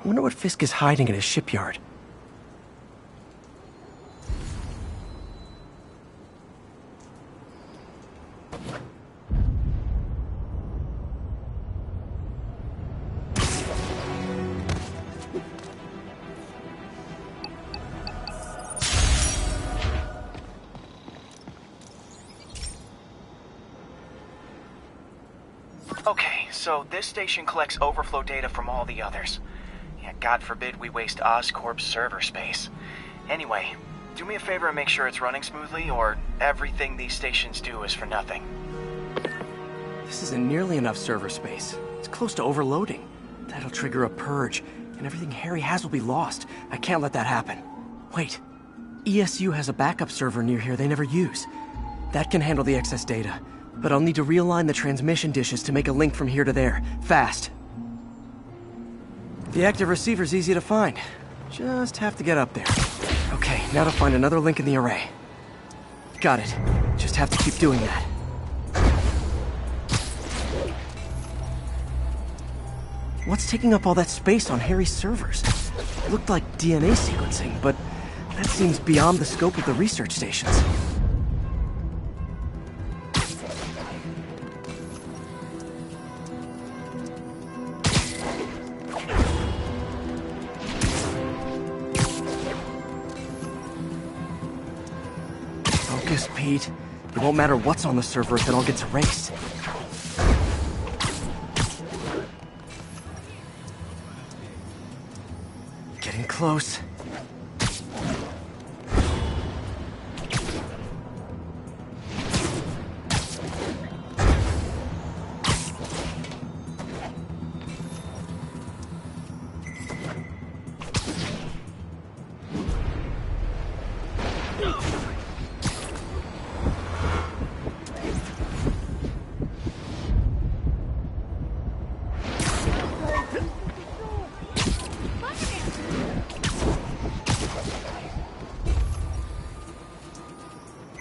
I wonder what Fisk is hiding in his shipyard. Okay, so this station collects overflow data from all the others. Yeah, God forbid we waste Oscorp's server space. Anyway, do me a favor and make sure it's running smoothly, or everything these stations do is for nothing. This isn't nearly enough server space. It's close to overloading. That'll trigger a purge, and everything Harry has will be lost. I can't let that happen. Wait. ESU has a backup server near here they never use. That can handle the excess data, but I'll need to realign the transmission dishes to make a link from here to there, fast. The active receiver's easy to find. Just have to get up there. Okay, now to find another link in the array. Got it. Just have to keep doing that. What's taking up all that space on Harry's servers? It looked like DNA sequencing, but that seems beyond the scope of the research stations. Focus, Pete. It won't matter what's on the server if it all gets erased. Getting close.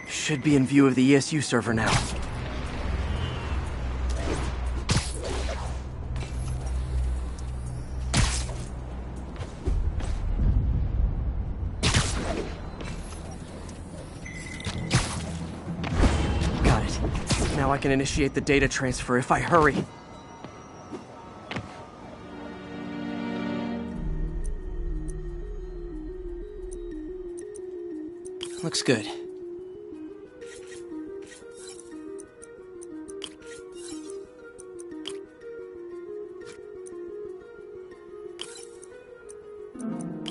Should be in view of the ESU server now. Got it. Now I can initiate the data transfer if I hurry. Looks good.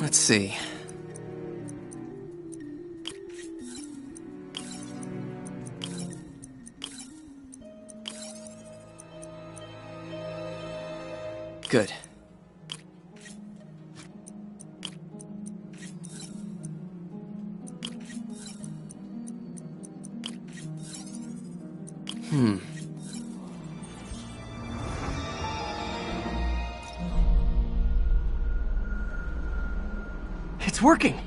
Let's see. Good. It's working!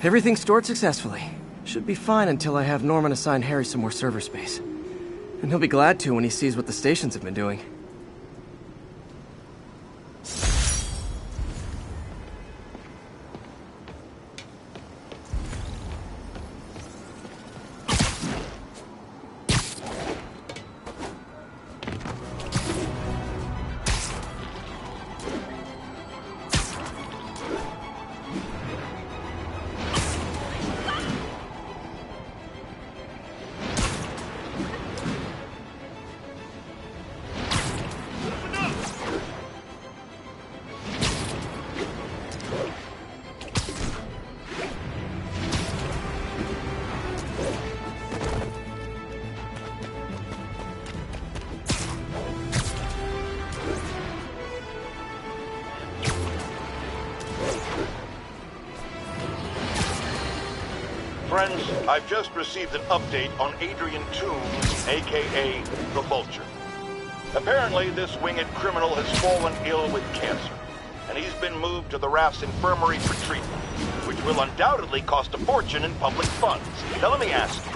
Everything stored successfully. Should be fine until I have Norman assign Harry some more server space. And he'll be glad to when he sees what the stations have been doing. Friends, I've just received an update on Adrian Toombs, aka the Vulture. Apparently, this winged criminal has fallen ill with cancer, and he's been moved to the RAF's infirmary for treatment, which will undoubtedly cost a fortune in public funds. Now let me ask you,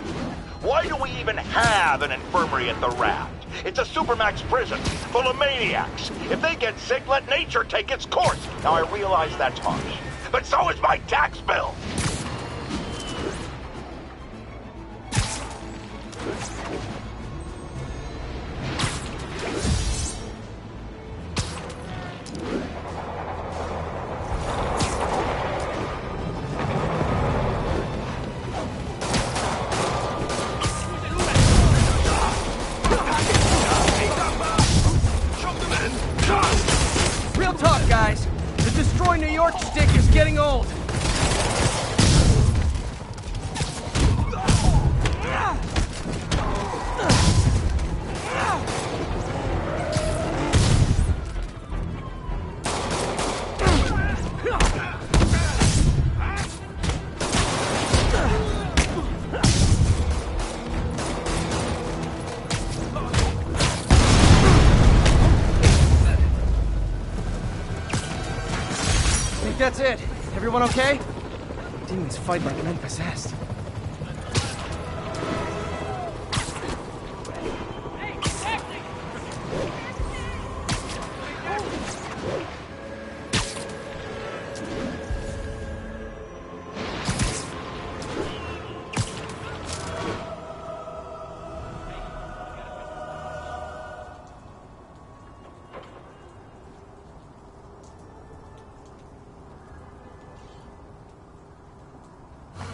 Why do we even have an infirmary at the Raft? It's a supermax prison full of maniacs. If they get sick, let nature take its course. Now, I realize that's harsh, but so is my tax bill. Real talk, guys. The Destroy New York stick is getting old. That's it. Everyone okay? Demons fight like men possessed.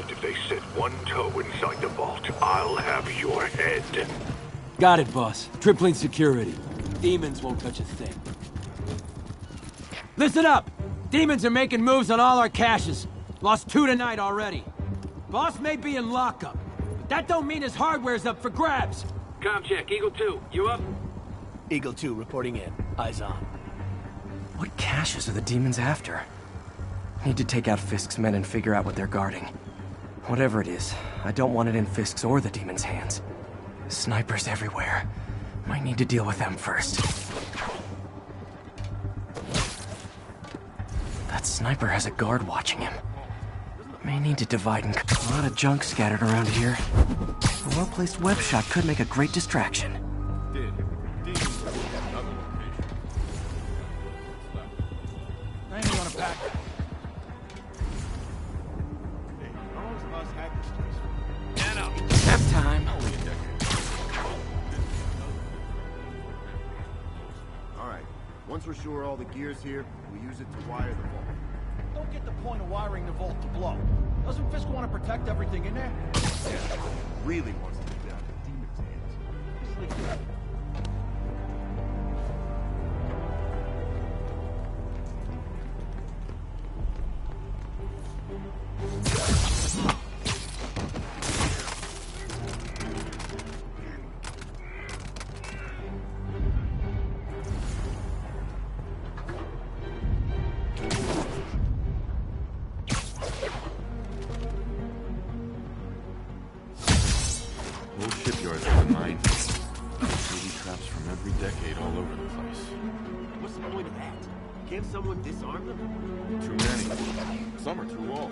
If they set one toe inside the vault, I'll have your head. Got it, boss. Tripling security. Demons won't touch a thing. Listen up! Demons are making moves on all our caches. Lost 2 tonight already. Boss may be in lockup, but that don't mean his hardware's up for grabs. Com check, Eagle 2, you up? Eagle 2 reporting in. Eyes on. What caches are the demons after? Need to take out Fisk's men and figure out what they're guarding. Whatever it is, I don't want it in Fisk's or the demons' hands. Snipers everywhere. Might need to deal with them first. That sniper has a guard watching him. May need to divide and... A lot of junk scattered around here. A well-placed web shot could make a great distraction. Anyone want to pack? Nap time. Alright, once we're sure all the gear's here, we use it to wire the vault. Don't get the point of wiring the vault to blow. Doesn't Fisk want to protect everything in there? Really wants to get out of the demon's hands. Whole shipyard's full of mine. Booby traps from every decade all over the place. What's the point of that? Can't someone disarm them? Too many. Some are too old.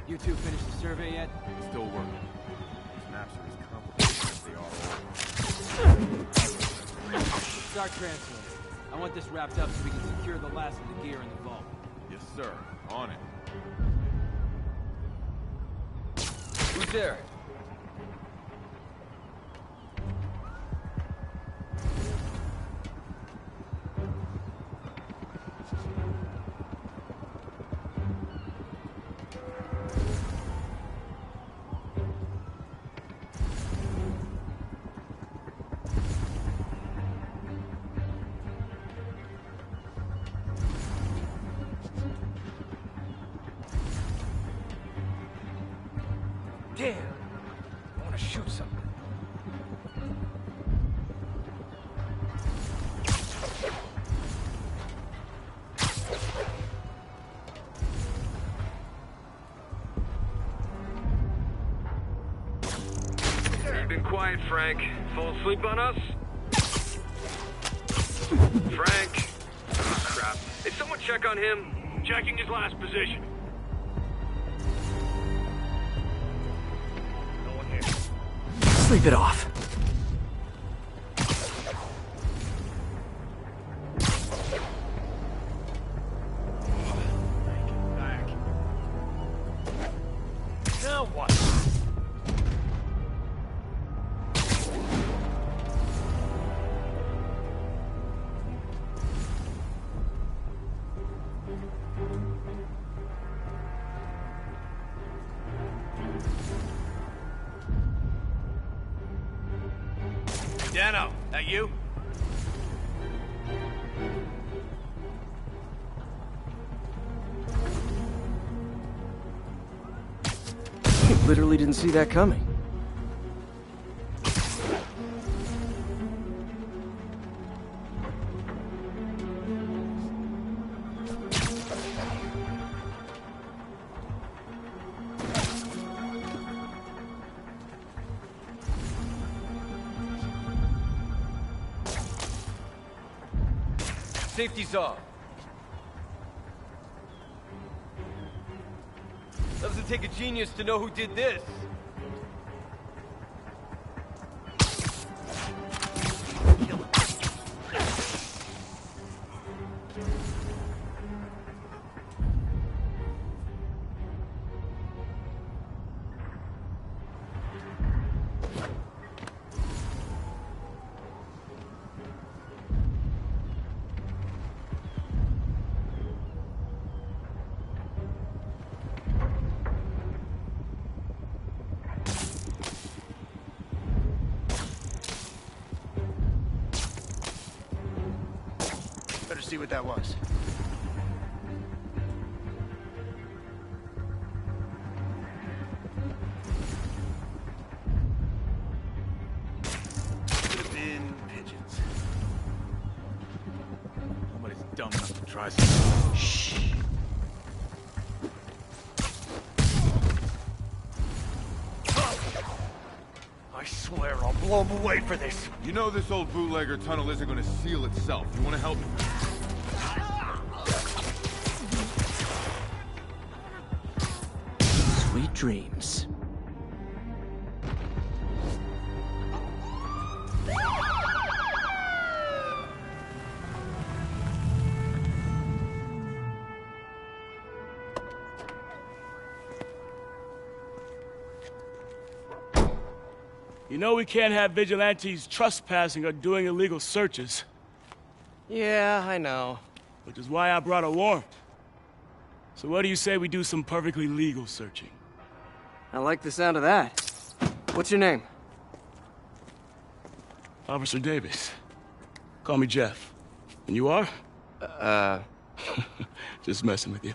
You two finished the survey yet? Still working. These maps are as complicated as they are. Start translating. I want this wrapped up so we can secure the last of the gear in the vault. Yes, sir. On it. Who's there? Damn! I want to shoot something. You've been quiet, Frank. Fall asleep on us? Frank? Oh, crap. Did someone check on him? Checking his last position. No one here. Sleep it off. Back. Now what? Dano, that you? I literally didn't see that coming. Safety's off. Doesn't take a genius to know who did this. Better see what that was. Could have been pigeons. Nobody's dumb enough to try something. Shh. I swear I'll blow them away for this. You know this old bootlegger tunnel isn't gonna seal itself. You wanna help me? Sweet dreams. You know we can't have vigilantes trespassing or doing illegal searches. Yeah, I know. Which is why I brought a warrant. So what do you say we do some perfectly legal searching? I like the sound of that. What's your name? Officer Davis. Call me Jeff. And you are? Just messing with you.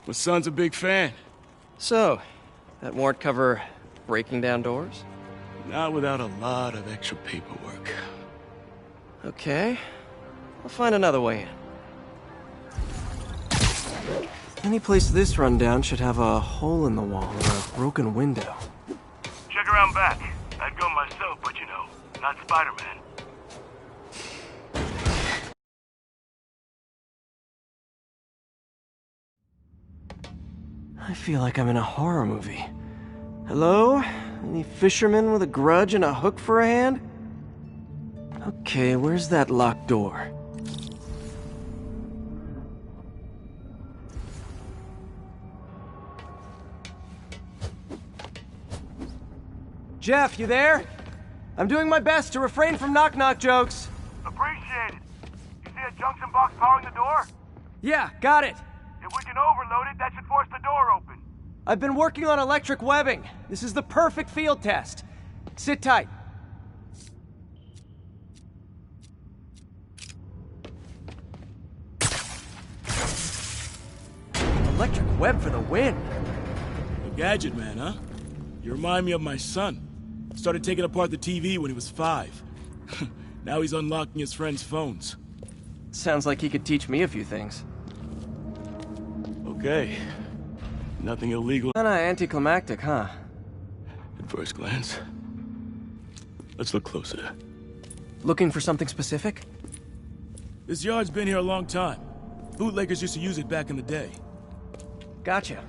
My son's a big fan. So, that warrant cover breaking down doors? Not without a lot of extra paperwork. Okay. I'll find another way in. Any place this rundown should have a hole in the wall or a broken window. Check around back. I'd go myself, but you know, not Spider-Man. I feel like I'm in a horror movie. Hello? Any fisherman with a grudge and a hook for a hand? Okay, where's that locked door? Jeff, you there? I'm doing my best to refrain from knock-knock jokes. Appreciate it. You see a junction box powering the door? Yeah, got it. If we can overload it, that should force the door open. I've been working on electric webbing. This is the perfect field test. Sit tight. Electric web for the win. A gadget man, huh? You remind me of my son. Started taking apart the TV when he was 5. Now he's unlocking his friends' phones. Sounds like he could teach me a few things. Okay. Nothing illegal Kinda anticlimactic, huh? at first glance. Let's look closer. Looking for something specific? This yard's been here a long time. Bootleggers used to use it back in the day. Gotcha.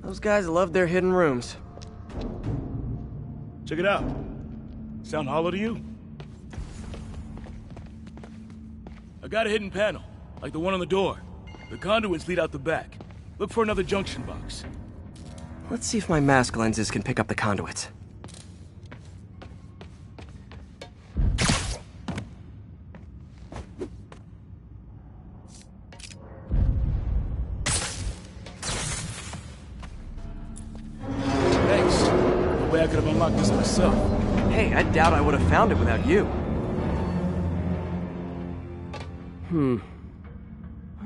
Those guys love their hidden rooms. Check it out. Sound hollow to you? I got a hidden panel, like the one on the door. The conduits lead out the back. Look for another junction box. Let's see if my mask lenses can pick up the conduits. Thanks. No way I could have unlocked this myself. Hey, I doubt I would have found it without you.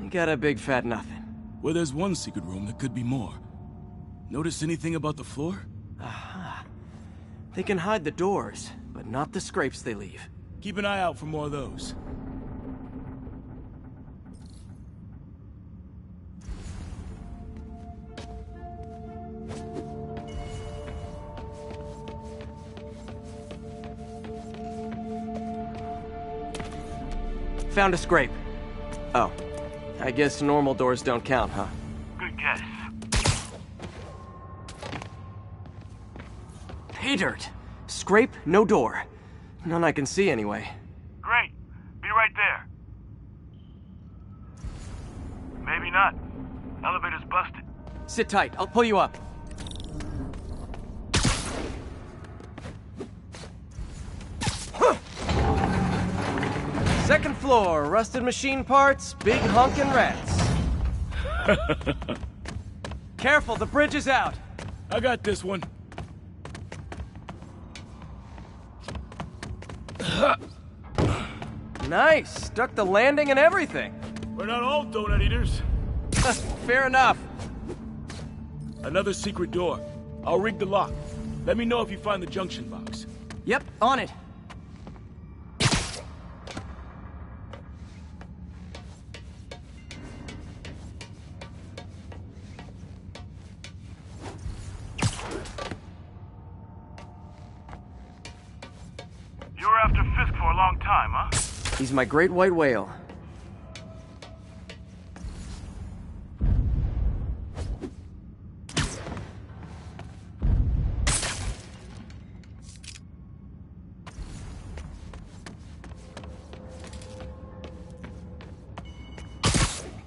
We got a big fat nothing. Well, there's one secret room that could be more. Notice anything about the floor? Aha. They can hide the doors, but not the scrapes they leave. Keep an eye out for more of those. Found a scrape. Oh. I guess normal doors don't count, huh? Good guess. Pay dirt. Scrape, no door. None I can see anyway. Great. Be right there. Maybe not. Elevator's busted. Sit tight. I'll pull you up. Second floor, rusted machine parts, big honkin' rats. Careful, the bridge is out. I got this one. Nice, stuck the landing and everything. We're not all donut eaters. Fair enough. Another secret door. I'll rig the lock. Let me know if you find the junction box. Yep, on it. You were after Fisk for a long time, huh? He's my great white whale.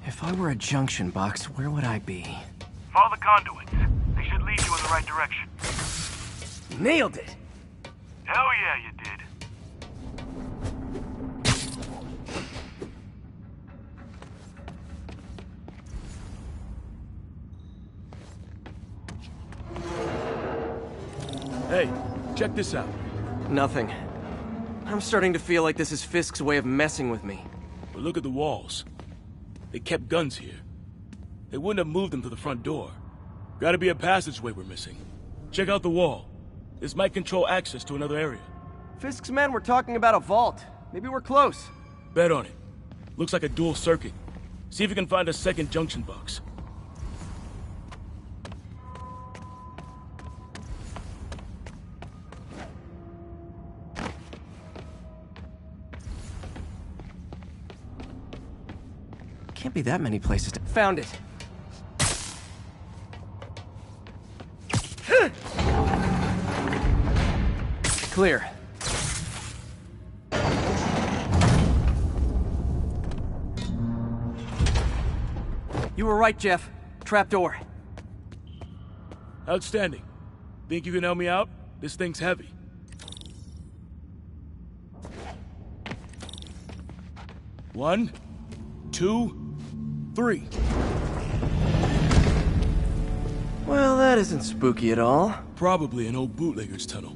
If I were a junction box, where would I be? Follow the conduits. They should lead you in the right direction. Nailed it! Hell yeah, you did. Hey, check this out. Nothing. I'm starting to feel like this is Fisk's way of messing with me. But look at the walls. They kept guns here. They wouldn't have moved them to the front door. Gotta be a passageway we're missing. Check out the wall. This might control access to another area. Fisk's men were talking about a vault. Maybe we're close. Bet on it. Looks like a dual circuit. See if you can find a second junction box. Can't be that many places to... Found it. Clear. You were right, Jeff. Trapdoor. Outstanding. Think you can help me out? This thing's heavy. One, two, three. Well, that isn't spooky at all. Probably an old bootlegger's tunnel.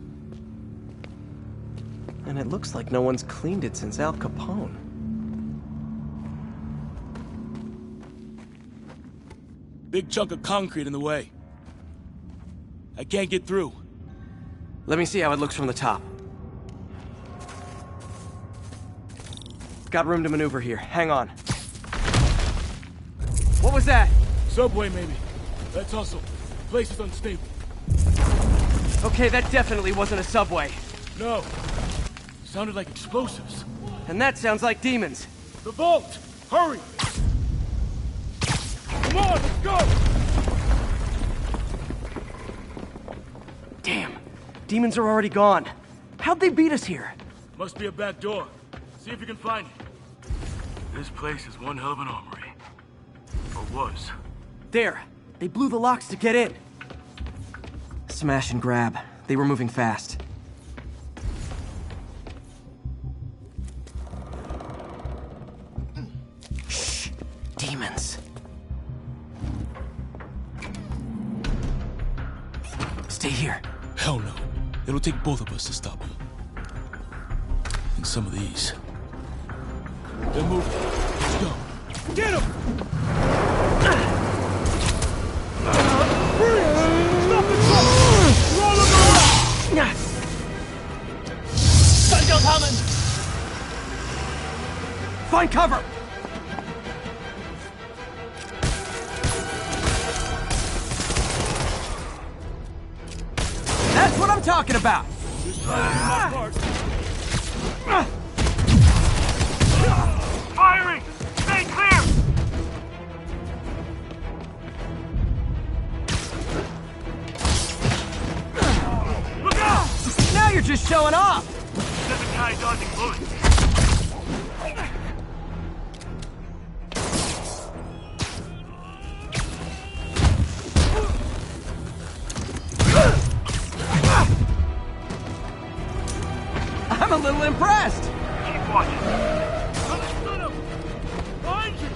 And it looks like no one's cleaned it since Al Capone. Big chunk of concrete in the way. I can't get through. Let me see how it looks from the top. Got room to maneuver here. Hang on. What was that? Subway, maybe. Let's hustle. Place is unstable. Okay, that definitely wasn't a subway. No. Sounded like explosives. And that sounds like demons. The vault! Hurry! Come on, let's go! Damn. Demons are already gone. How'd they beat us here? Must be a back door. See if you can find it. This place is one hell of an armory. Or was. There. They blew the locks to get in. Smash and grab. They were moving fast. Shh. Demons. Stay here. Hell no. It'll take both of us to stop them. And some of these. They're moving. Let's go. Get him! Freeze! Stop the truck! Roll him around! Find cover! That's what I'm talking about! Just trying to do my part. Firing! Stay clear! Look out! Now you're just showing off! There's a guy dodging bullets. I'm a little impressed! Keep watching. Son of... Behind you!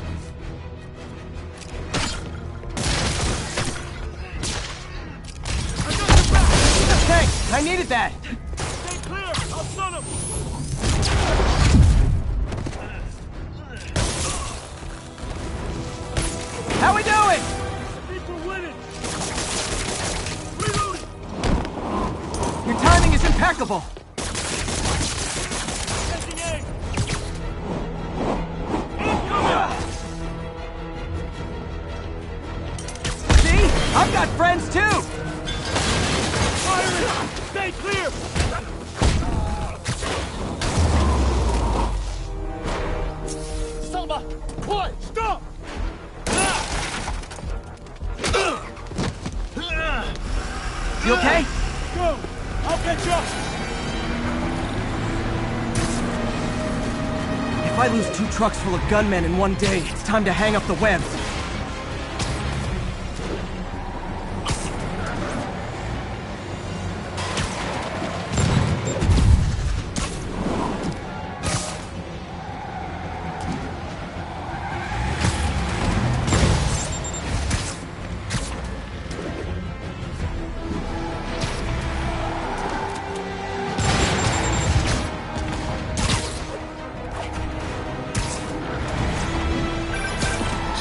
I got your back! Thanks! I needed that! Stay clear! I'll stun him! How we doing? I think we're winning! Reloading! Your timing is impeccable! Catching aim! See? I've got friends too! Firing! Stay clear! Selma! What? Stop! You okay? Go! I'll catch up! If I lose 2 trucks full of gunmen in one day, it's time to hang up the webs.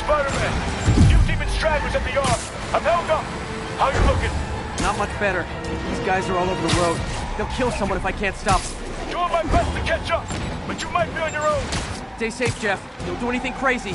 Spider-Man! New demon stragglers at the yard. I'm held up. How you looking? Not much better. These guys are all over the road. They'll kill someone if I can't stop them. Doing my best to catch up, but you might be on your own. Stay safe, Jeff. Don't do anything crazy.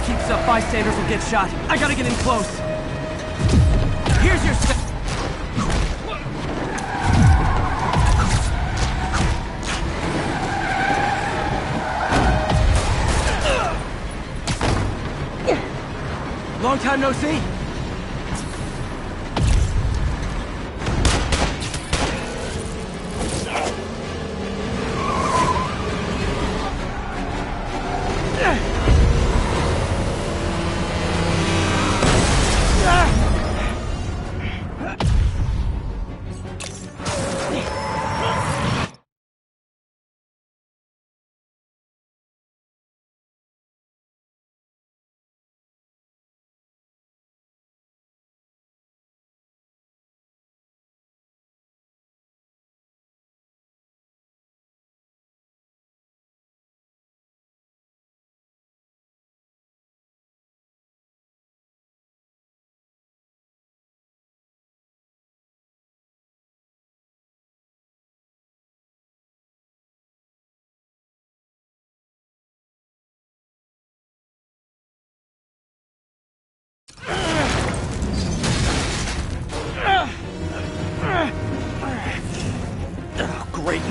Keeps up, bystanders will get shot. I gotta get in close. Here's your Long time no see.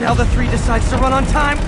Now the 3 decides to run on time.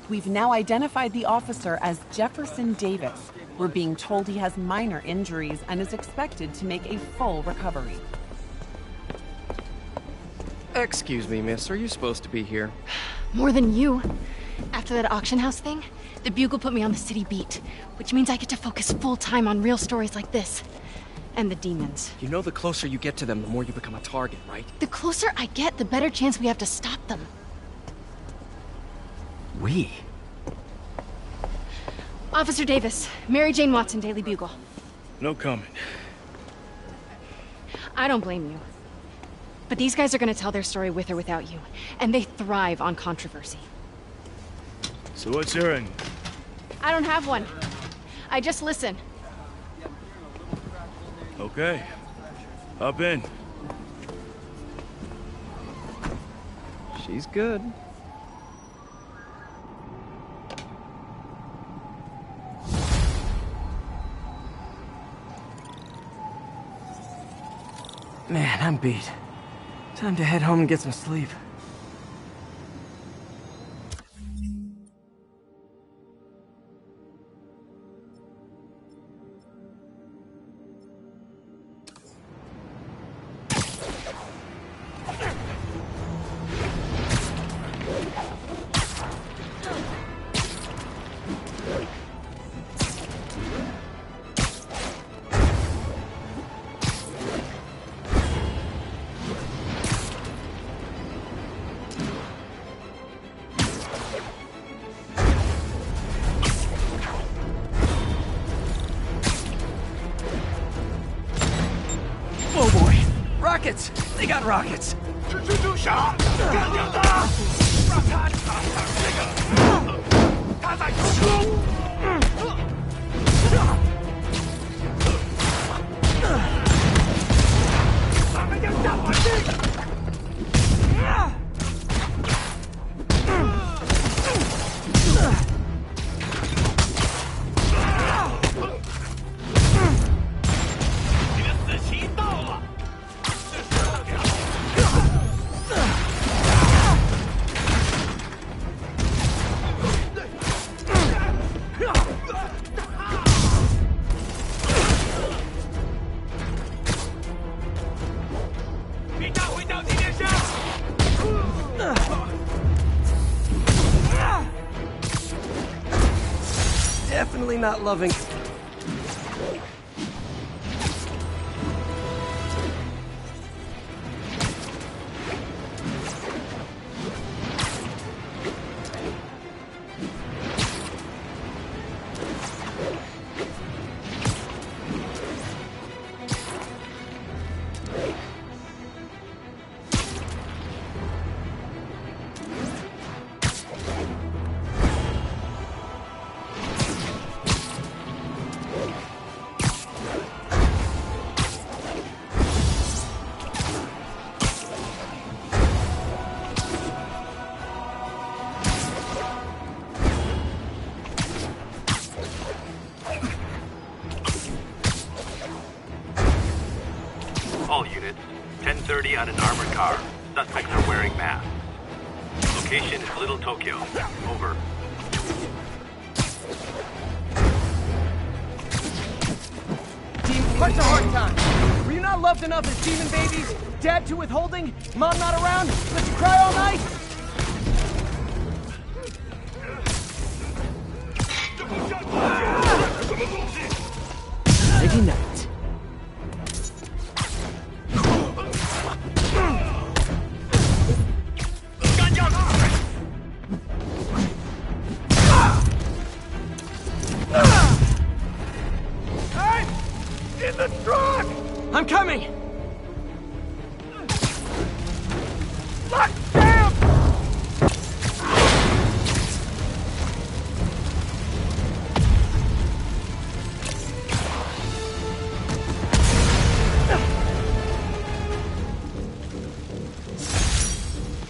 We've now identified the officer as Jefferson Davis. We're being told he has minor injuries and is expected to make a full recovery. Excuse me, miss. Are you supposed to be here? More than you. After that auction house thing, the Bugle put me on the city beat, which means I get to focus full-time on real stories like this. And the demons. You know the closer you get to them, the more you become a target, right? The closer I get, the better chance we have to stop them. We? Officer Davis, Mary Jane Watson, Daily Bugle. No comment. I don't blame you. But these guys are gonna tell their story with or without you, and they thrive on controversy. So what's your end? I don't have one. I just listen. Okay. Hop in. She's good. Man, I'm beat. Time to head home and get some sleep. Oh boy! Rockets! They got rockets! Definitely not loving. All units, 10:30 on an armored car. Suspects are wearing masks. Location is Little Tokyo. Over. Team, what's a hard time? Were you not loved enough as demon babies? Dad too withholding? Mom not around? Let you cry all night? Nighty night. In the truck! I'm coming! Lock down!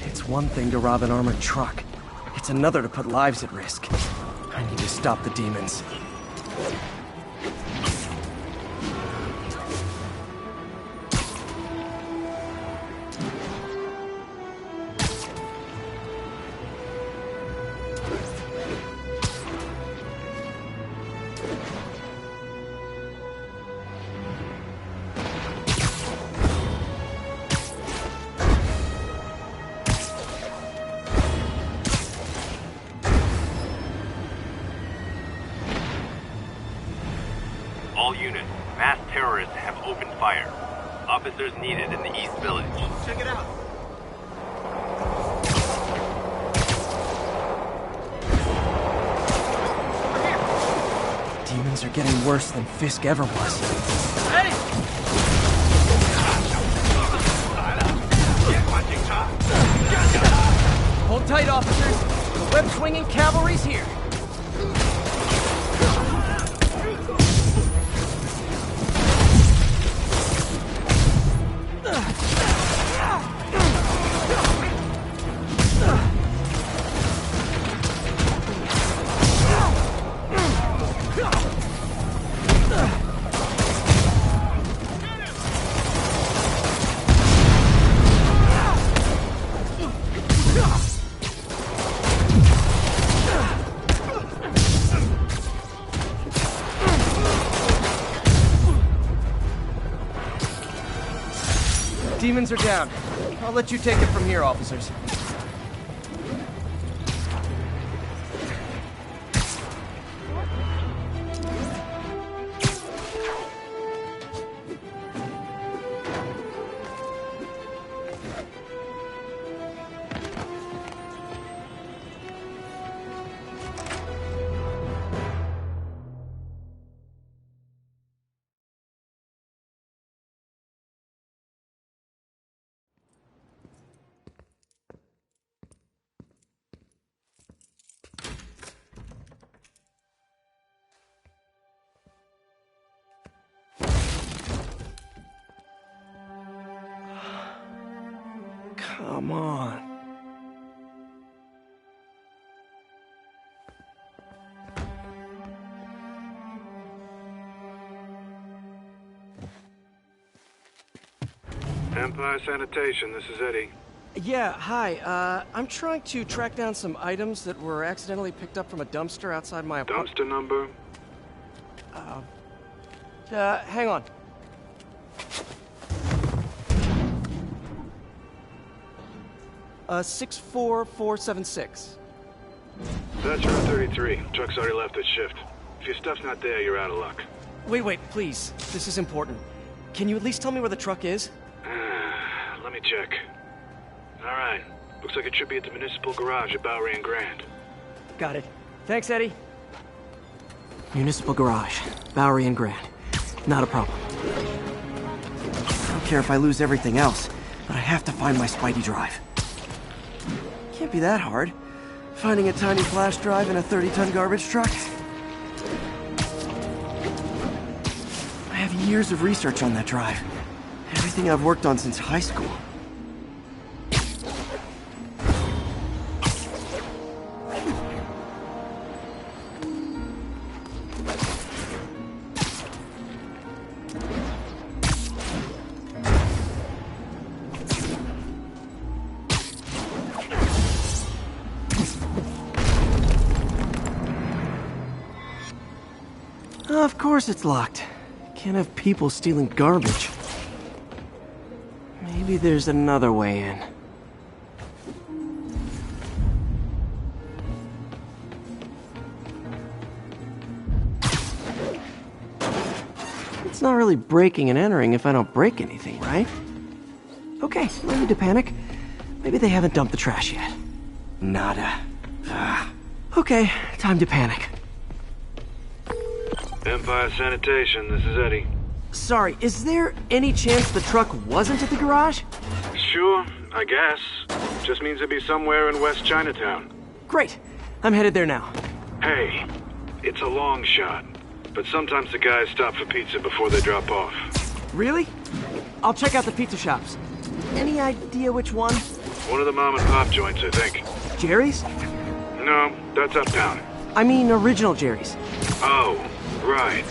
It's one thing to rob an armored truck. It's another to put lives at risk. I need to stop the demons. All units, mass terrorists have opened fire. Officers needed in the East Village. Check it out. Demons are getting worse than Fisk ever was. Hey! Hold tight, officers. The web-swinging cavalry's here. Demons are down. I'll let you take it from here, officers. Come on. Empire Sanitation, this is Eddie. Yeah, hi. I'm trying to track down some items that were accidentally picked up from a dumpster outside my apartment. Dumpster number? Hang on. Uh, 64476. That's route 33. Truck's already left its shift. If your stuff's not there, you're out of luck. Wait, please. This is important. Can you at least tell me where the truck is? Let me check. Alright. Looks like it should be at the municipal garage at Bowery and Grand. Got it. Thanks, Eddie. Municipal garage. Bowery and Grand. Not a problem. I don't care if I lose everything else, but I have to find my Spidey drive. Can't be that hard. Finding a tiny flash drive in a 30-ton garbage truck? I have years of research on that drive. Everything I've worked on since high school. Of course it's locked. Can't have people stealing garbage. Maybe there's another way in. It's not really breaking and entering if I don't break anything, right? Okay, no need to panic. Maybe they haven't dumped the trash yet. Nada. Okay, time to panic. Empire Sanitation, this is Eddie. Sorry, is there any chance the truck wasn't at the garage? Sure, I guess. Just means it'd be somewhere in West Chinatown. Great. I'm headed there now. Hey, it's a long shot, but sometimes the guys stop for pizza before they drop off. Really? I'll check out the pizza shops. Any idea which one? One of the mom and pop joints, I think. Jerry's? No, that's uptown. I mean original Jerry's. Oh, right.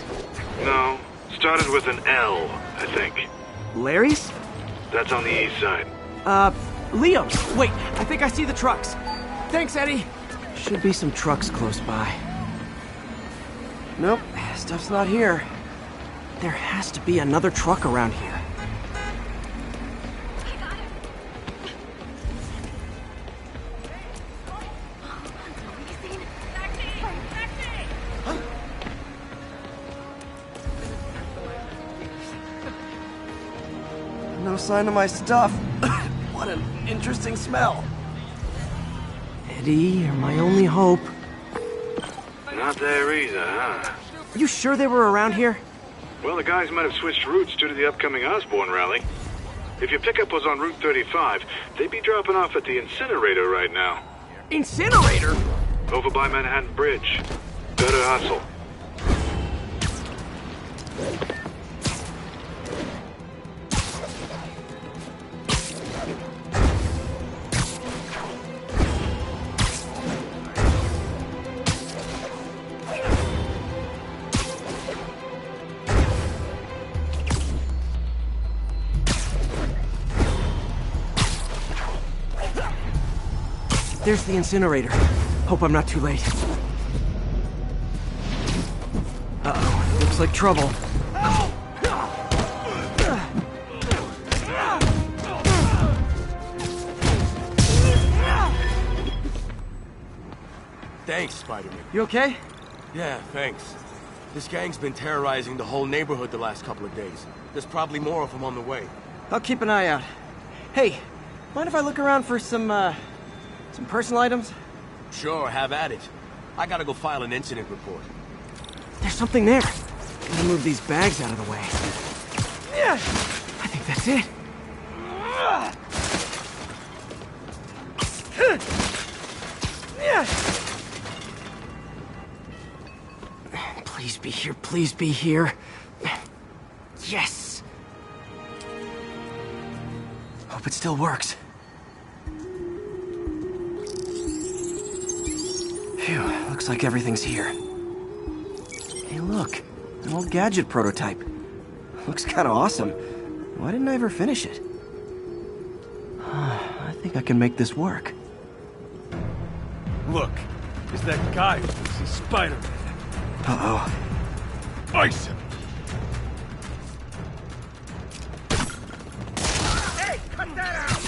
No, started with an L, I think. Larry's? That's on the east side. Leo's. Wait, I think I see the trucks. Thanks, Eddie. Should be some trucks close by. Nope, stuff's not here. There has to be another truck around here. No sign of my stuff. What an interesting smell. Eddie, you're my only hope. Not there either, huh? You sure they were around here? Well, the guys might have switched routes due to the upcoming Osborne rally. If your pickup was on Route 35, they'd be dropping off at the incinerator right now. Incinerator? Over by Manhattan Bridge. Better hustle. There's the incinerator. Hope I'm not too late. Uh-oh, looks like trouble. Thanks, Spider-Man. You okay? Yeah, thanks. This gang's been terrorizing the whole neighborhood the last couple of days. There's probably more of them on the way. I'll keep an eye out. Hey, mind if I look around for some personal items? Sure, have at it. I gotta go file an incident report. There's something there. Gotta move these bags out of the way. Yeah, I think that's it. Please be here, please be here. Yes! Hope it still works. Phew, looks like everything's here. Hey look, an old gadget prototype. Looks kinda awesome. Why didn't I ever finish it? I think I can make this work. Look, it's that guy who thinks he's Spider-Man. Uh-oh. Ice him! Hey, cut that out!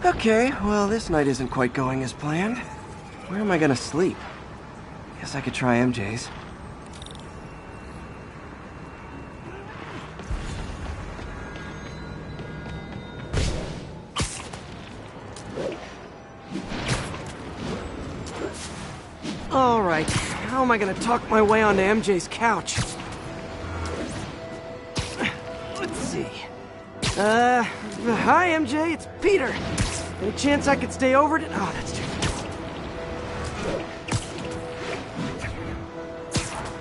Okay, well, this night isn't quite going as planned. Where am I gonna sleep? Guess I could try MJ's. All right, how am I gonna talk my way onto MJ's couch? Let's see. Hi, MJ, it's Peter. Any chance I could stay over to... Oh, that's too fast.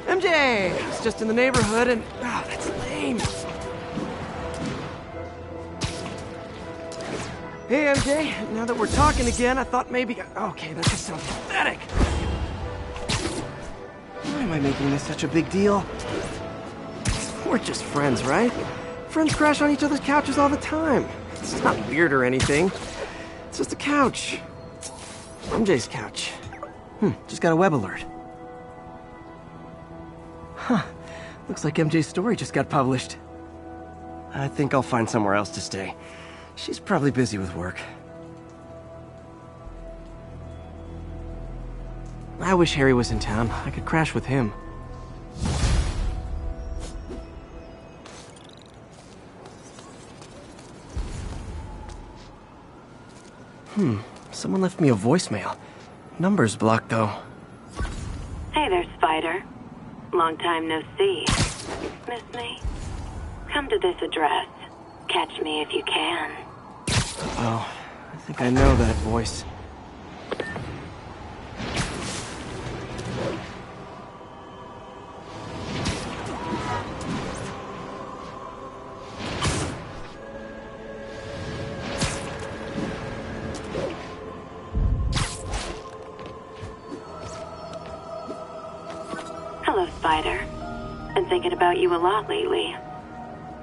MJ! It's just in the neighborhood and... Oh, that's lame. Hey, MJ. Now that we're talking again, I thought maybe... Okay, that just sounds pathetic. Why am I making this such a big deal? We're just friends, right? Friends crash on each other's couches all the time. It's not weird or anything. It's just a couch. MJ's couch. Just got a web alert. Huh. Looks like MJ's story just got published. I think I'll find somewhere else to stay. She's probably busy with work. I wish Harry was in town. I could crash with him. Someone left me a voicemail. Number's blocked, though. Hey there, Spider. Long time no see. Miss me? Come to this address. Catch me if you can. Oh, I think I know that voice. Hello, Spider. Been thinking about you a lot lately.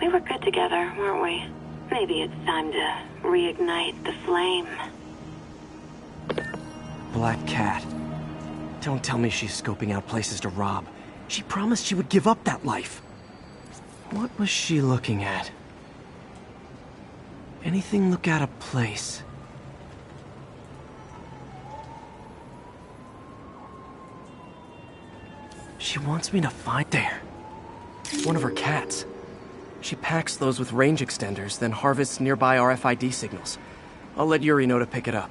We were good together, weren't we? Maybe it's time to reignite the flame. Black Cat. Don't tell me she's scoping out places to rob. She promised she would give up that life. What was she looking at? Anything look out of place? She wants me to find there. One of her cats. She packs those with range extenders, then harvests nearby RFID signals. I'll let Yuri know to pick it up.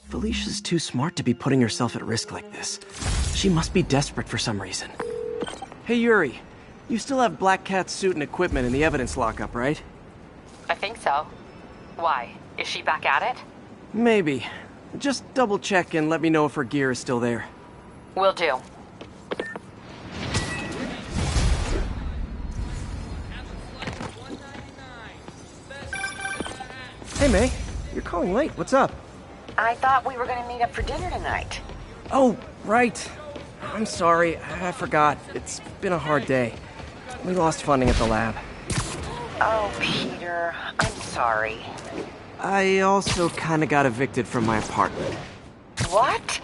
Felicia's too smart to be putting herself at risk like this. She must be desperate for some reason. Hey Yuri, you still have Black Cat's suit and equipment in the evidence lockup, right? I think so. Why? Is she back at it? Maybe. Just double check and let me know if her gear is still there. Will do. Hey May, you're calling late. What's up? I thought we were going to meet up for dinner tonight. Oh, right. I'm sorry, I forgot. It's been a hard day. We lost funding at the lab. Oh, Peter, I'm sorry. I also kinda got evicted from my apartment. What?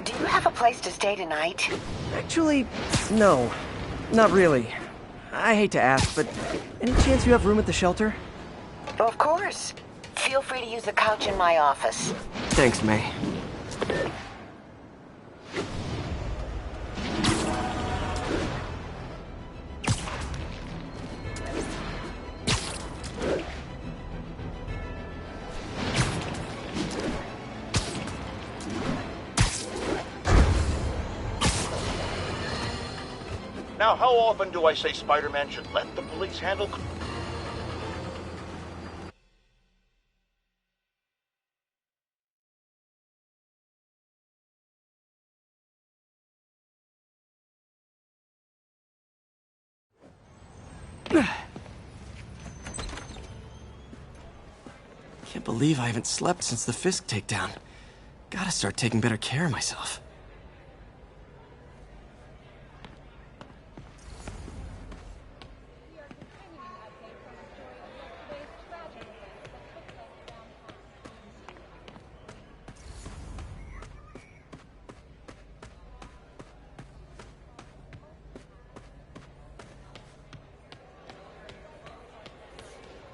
Do you have a place to stay tonight? Actually, no. Not really. I hate to ask, but any chance you have room at the shelter? Of course. Feel free to use the couch in my office. Thanks, May. Now, how often do I say Spider-Man should let the police handle... Can't believe I haven't slept since the Fisk takedown. Gotta start taking better care of myself.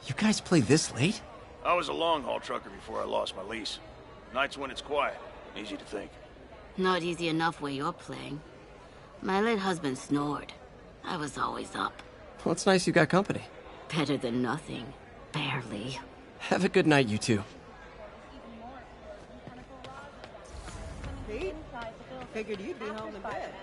You guys play this late? I was a long-haul trucker before I lost my lease. Nights when it's quiet. Easy to think. Not easy enough where you're playing. My late husband snored. I was always up. Well, it's nice you got company. Better than nothing. Barely. Have a good night, you two. Pete? Figured you'd be home in bed.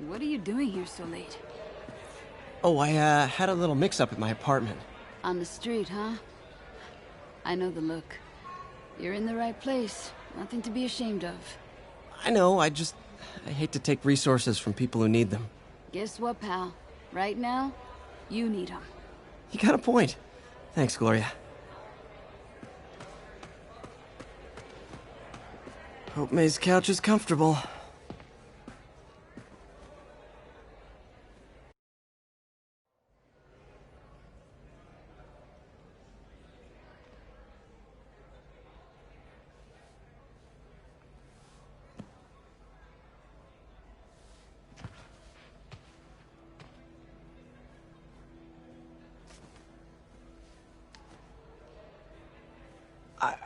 What are you doing here so late? Oh, I had a little mix-up at my apartment. On the street, huh? I know the look. You're in the right place. Nothing to be ashamed of. I know, I hate to take resources from people who need them. Guess what, pal? Right now, you need them. You got a point. Thanks, Gloria. Hope May's couch is comfortable.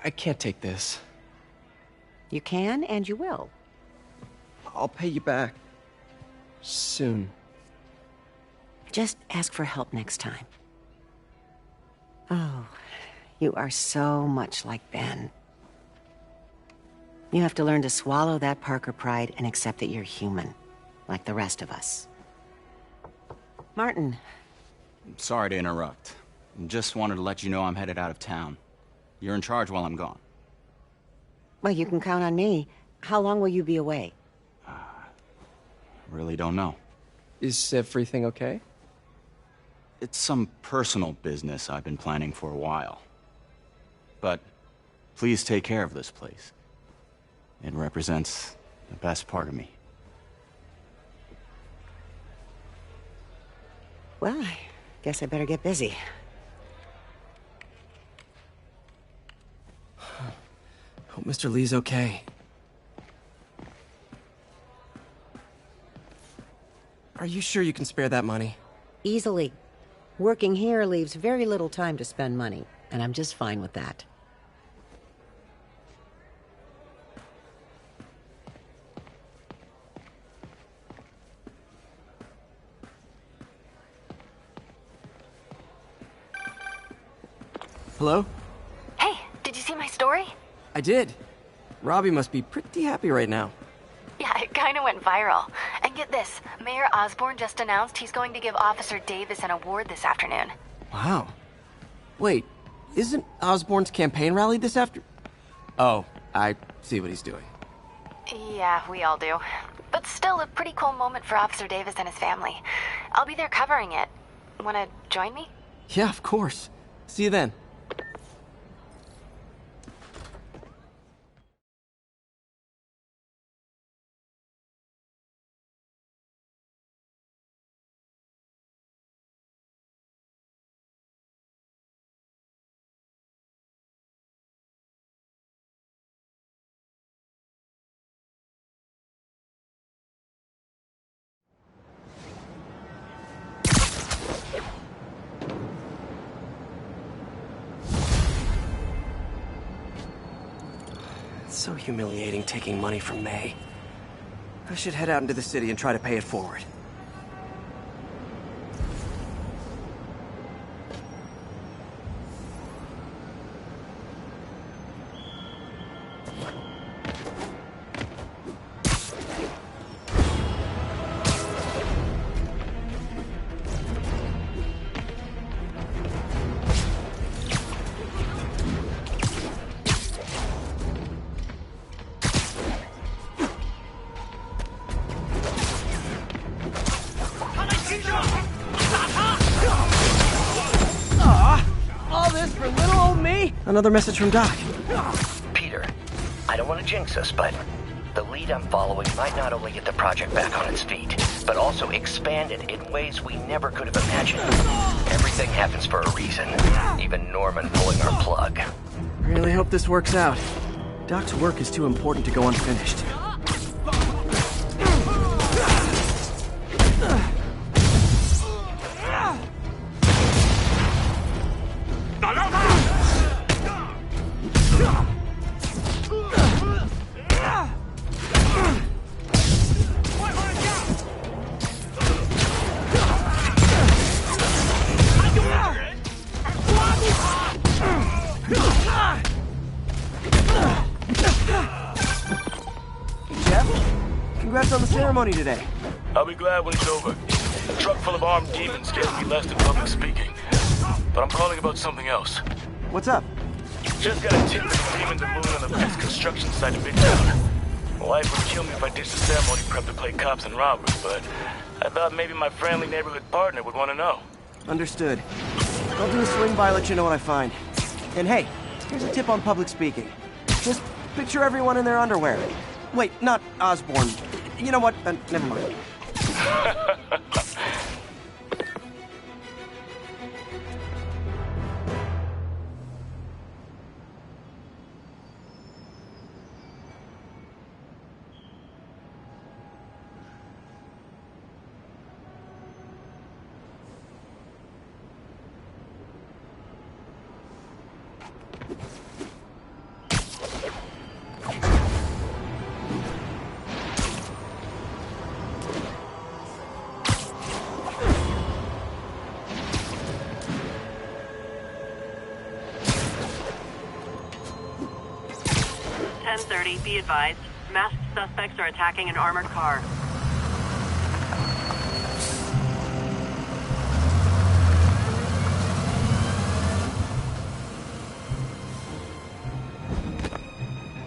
I can't take this. You can, and you will. I'll pay you back. Soon. Just ask for help next time. Oh, you are so much like Ben. You have to learn to swallow that Parker pride and accept that you're human, like the rest of us. Martin. Sorry to interrupt. Just wanted to let you know I'm headed out of town. You're in charge while I'm gone. Well, you can count on me. How long will you be away? Really don't know. Is everything okay? It's some personal business I've been planning for a while. But please take care of this place. It represents the best part of me. Well, I guess I better get busy. Hope Mr. Lee's okay. Are you sure you can spare that money? Easily. Working here leaves very little time to spend money, and I'm just fine with that. Hello? Hey, did you see my story? I did. Robbie must be pretty happy right now. Yeah, it kind of went viral. And get this, Mayor Osborne just announced he's going to give Officer Davis an award this afternoon. Wow. Wait, isn't Osborne's campaign rally this after... Oh, I see what he's doing. Yeah, we all do. But still a pretty cool moment for Officer Davis and his family. I'll be there covering it. Wanna join me? Yeah, of course. See you then. It's so humiliating taking money from May. I should head out into the city and try to pay it forward. Another message from Doc. Peter, I don't want to jinx us, but the lead I'm following might not only get the project back on its feet, but also expand it in ways we never could have imagined. Everything happens for a reason, even Norman pulling our plug. Really hope this works out. Doc's work is too important to go unfinished. Congrats on the ceremony today. I'll be glad when it's over. A truck full of armed demons scares me less than public speaking. But I'm calling about something else. What's up? Just got a tip that the demons are moving on the Fisk construction site in Midtown. My wife would kill me if I ditched the ceremony prep to play cops and robbers, but I thought maybe my friendly neighborhood partner would want to know. Understood. I'll do a swing by, let you know what I find. And hey, here's a tip on public speaking. Just picture everyone in their underwear. Wait, not Osborn. You know what? Never mind. Be advised, masked suspects are attacking an armored car.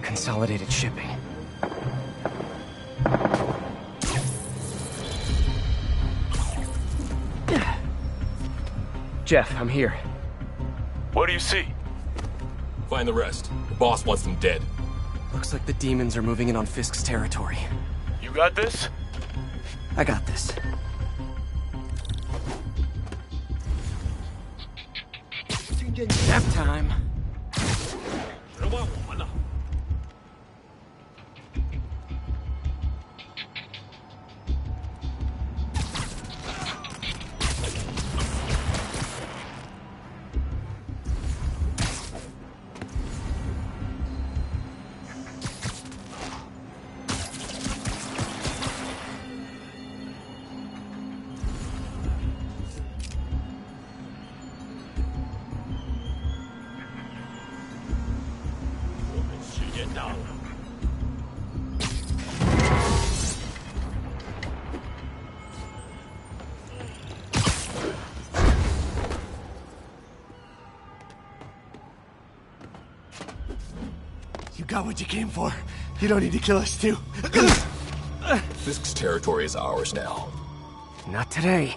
Consolidated shipping. Jeff, I'm here. What do you see? Find the rest. The boss wants them dead. Looks like the demons are moving in on Fisk's territory. You got this? I got this. Nap time. You got what you came for. You don't need to kill us too. Fisk's territory is ours now. Not today.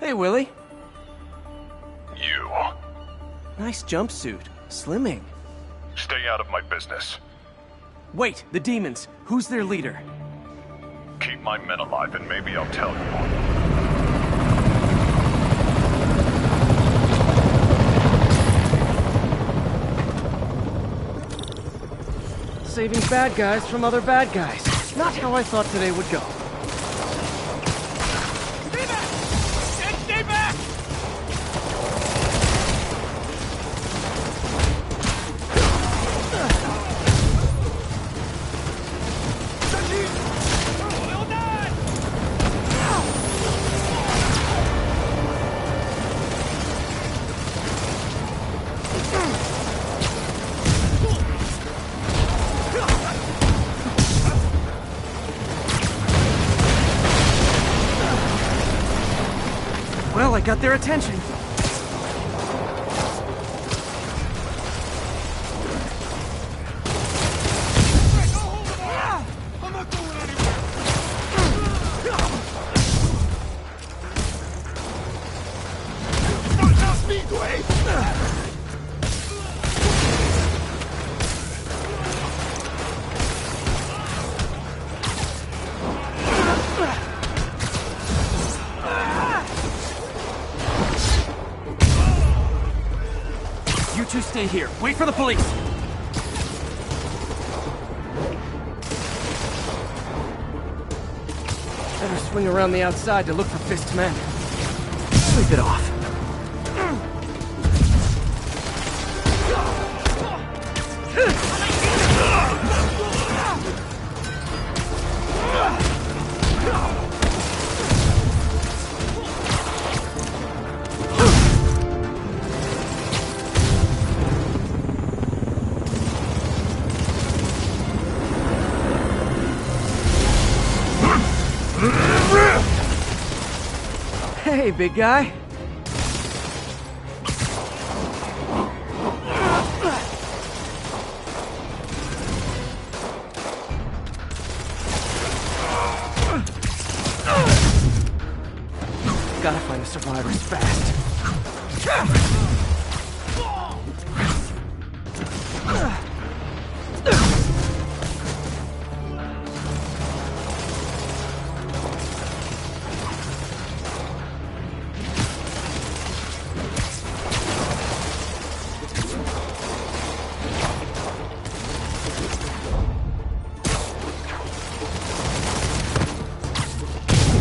Hey, Willie. You. Nice jumpsuit. Slimming. Stay out of my business. Wait, the demons. Who's their leader? Keep my men alive and maybe I'll tell you. Saving bad guys from other bad guys. Not how I thought today would go. Stay back! Well, I got their attention. You two stay here. Wait for the police. Better swing around the outside to look for Fisk's men. Sleep it off. Hey, big guy. Gotta find the survivors fast.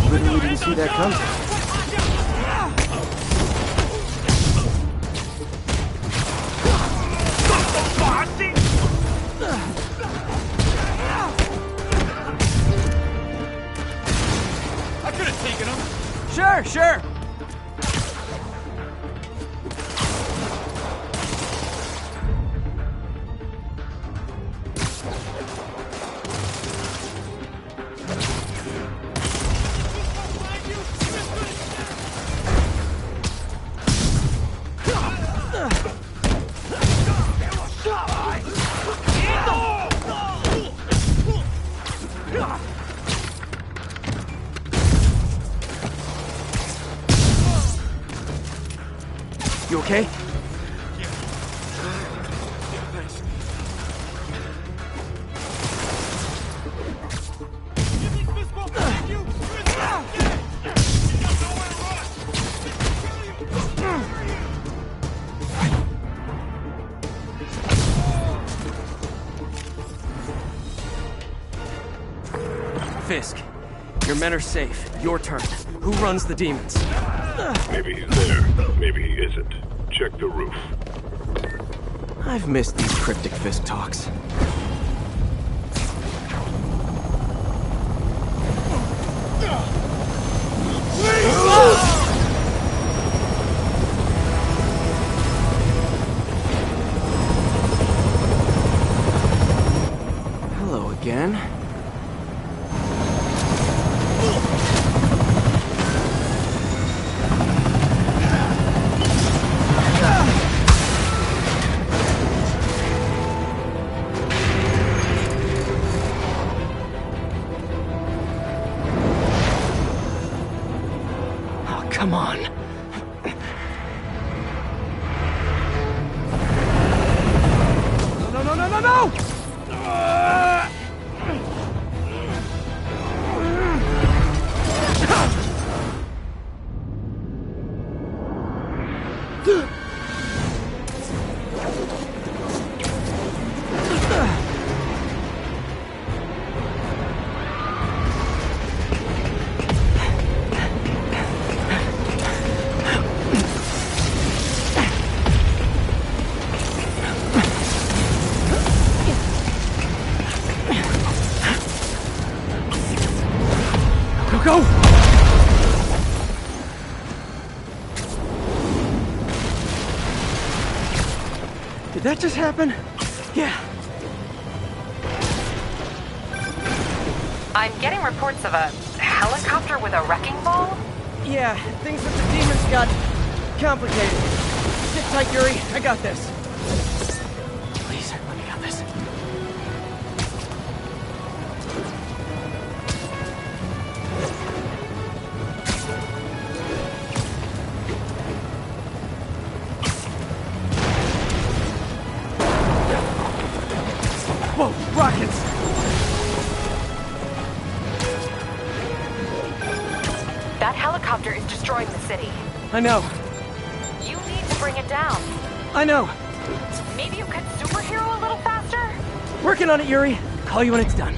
Literally didn't see that coming. I could have taken him. Sure. You okay? Fisk, your men are safe. Your turn. Who runs the demons? Maybe he's there. Maybe he isn't. Check the roof. I've missed these cryptic Fisk talks. Hello again. Come on. No! Go! Did that just happen? Yeah. I'm getting reports of a helicopter with a wrecking ball? Yeah, things with the demons got complicated. Sit tight, Yuri. I got this. Please, let me got this. Whoa, rockets! That helicopter is destroying the city. I know. You need to bring it down. I know. Maybe you could superhero a little faster? Working on it, Yuri. Call you when it's done.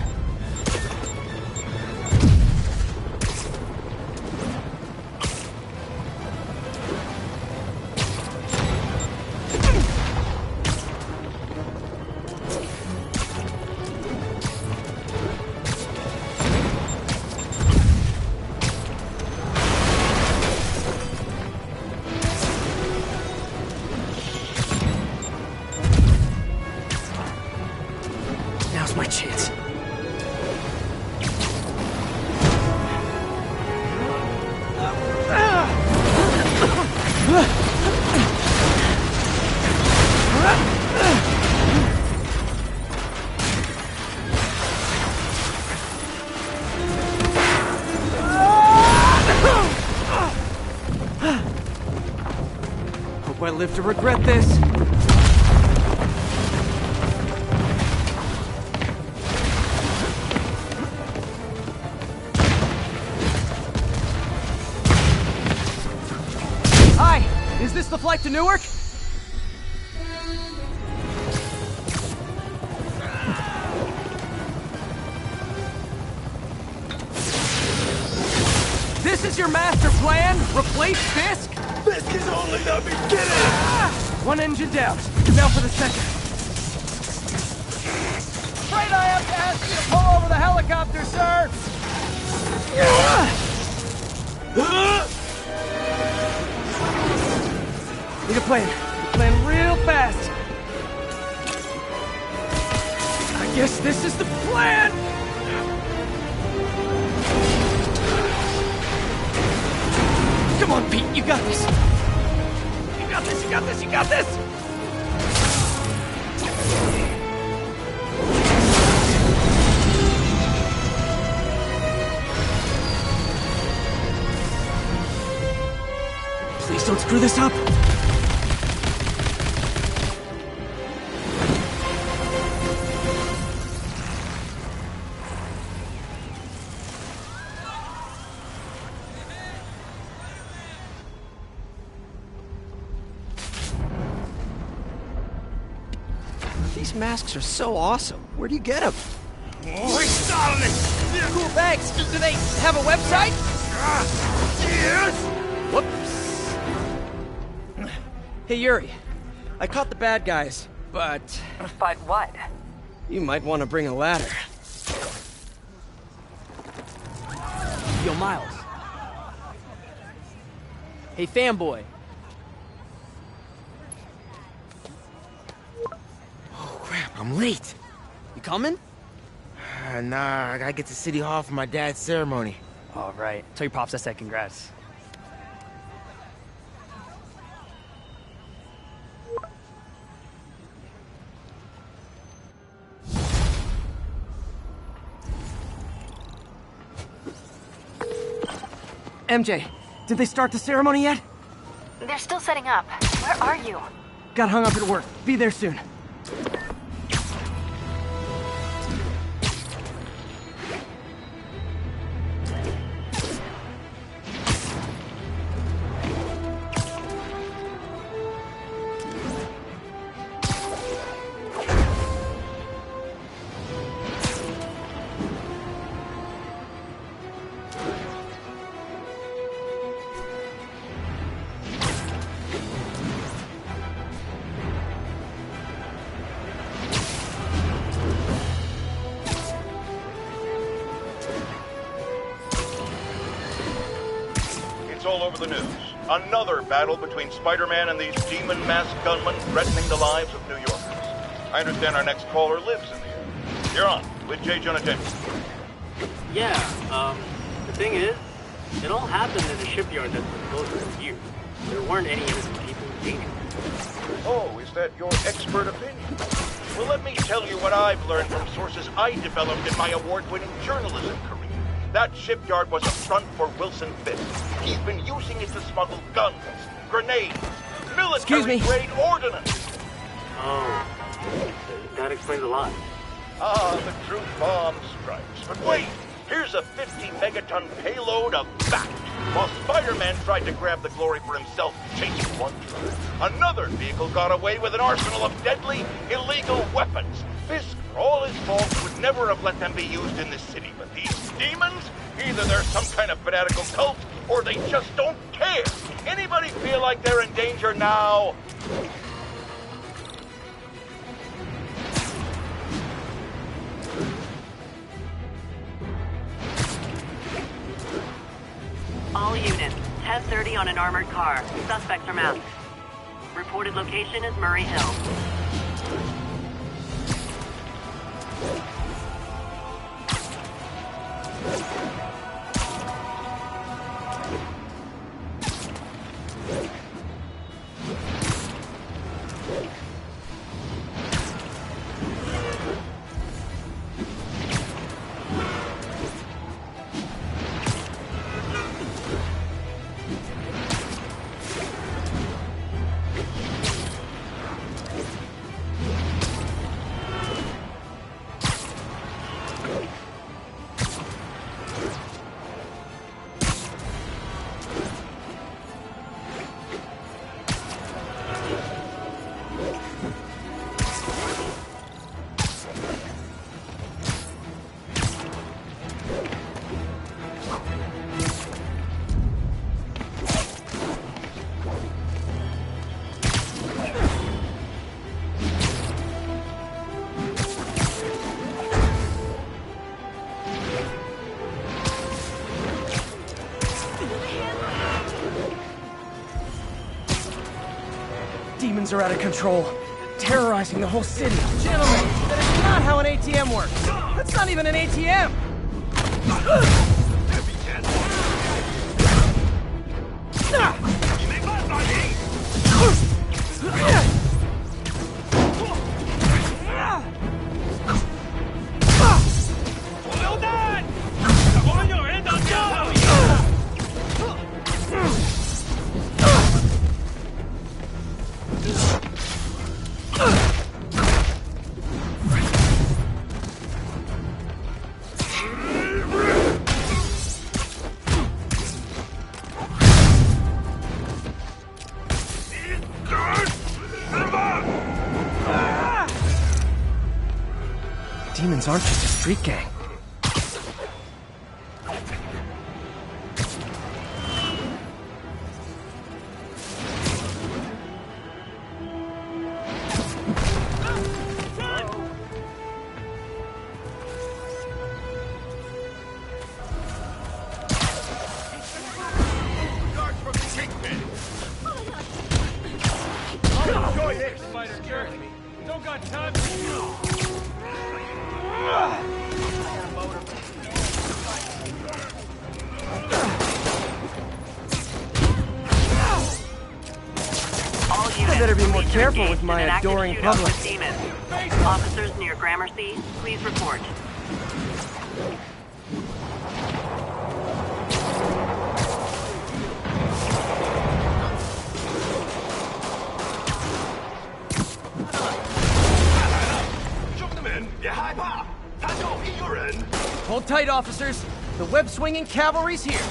Hope I live to regret this. Hi! Is this the flight to Newark? This is your master plan? Replace Fisk? Fisk is only the beginning! One engine down. Now for the second. Afraid I have to ask you to pull over the helicopter, sir! Need a plan. Need a plan real fast. I guess this is the plan! Come on, Pete, you got this! You got this, you got this, you got this! Please don't screw this up! These masks are so awesome. Where do you get them? Cool, thanks. Do they have a website? Yes. Whoops. Hey, Yuri. I caught the bad guys, but... But what? You might want to bring a ladder. Yo, Miles. Hey, fanboy. I'm late. You coming? Nah, I gotta get to City Hall for my dad's ceremony. All right. Tell your pops I said congrats. MJ, did they start the ceremony yet? They're still setting up. Where are you? Got hung up at work. Be there soon. It's all over the news. Another battle between Spider-Man and these demon-masked gunmen threatening the lives of New Yorkers. I understand our next caller lives in the area. You're on with J. Jonah Jenkins. Yeah, the thing is, it all happened in a shipyard that's been closed for years. There weren't any innocent people in danger. Oh, is that your expert opinion? Well, let me tell you what I've learned from sources I developed in my award-winning journalism career. That shipyard was a front for Wilson Fisk. He's been using it to smuggle guns, grenades, military-grade ordnance. Oh, that explains a lot. Ah, the true bomb strikes. But wait, here's a 50-megaton payload of fact. While Spider-Man tried to grab the glory for himself, chasing one truck, another vehicle got away with an arsenal of deadly, illegal weapons. Fisk, for all his faults, would never have let them be used in this city. But these demons, either they're some kind of fanatical cult, or they just don't care. Anybody feel like they're in danger now? All units, 10:30 on an armored car. Suspects are masked. Reported location is Murray Hill. Demons are out of control, terrorizing the whole city. Gentlemen, that is not how an ATM works. That's not even an ATM. Demons aren't just a street gang. Don't got time for you. I better be more careful with my adoring public. Officers near Gramercy, please report. Hold tight, officers. The web-swinging cavalry's here.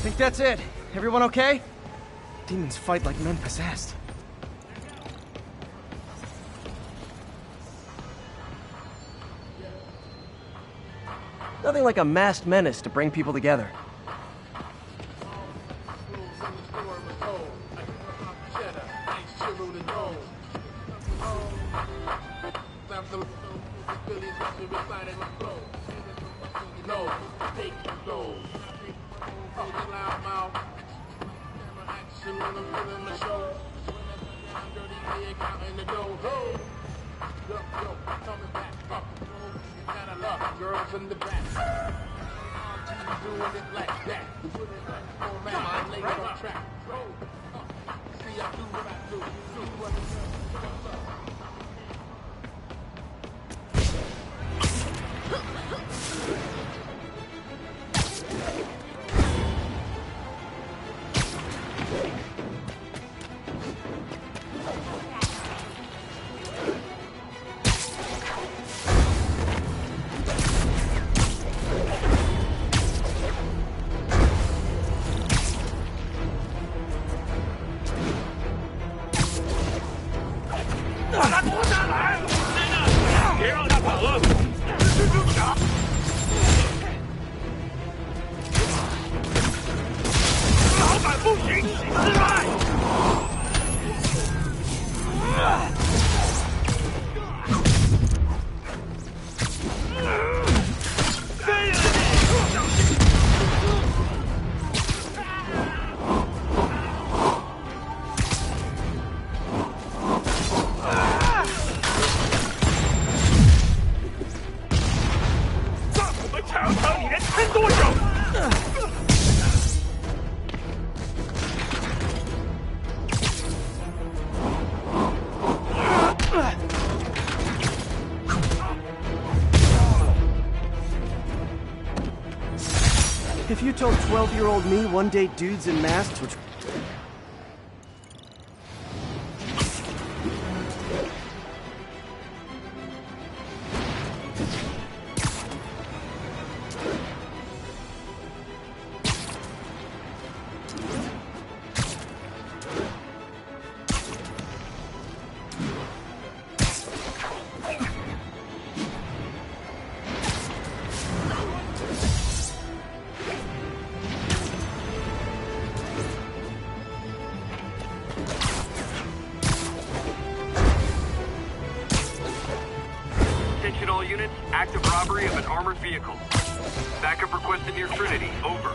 Think that's it. Everyone okay? Demons fight like men possessed. Nothing like a masked menace to bring people together. Girls in the back. Doing it like that. Come on, lay it on track. See, I do what I do. Do what I do. If you told 12-year-old me one day dudes in masks would... Attention all units, active robbery of an armored vehicle. Backup requested near Trinity, over.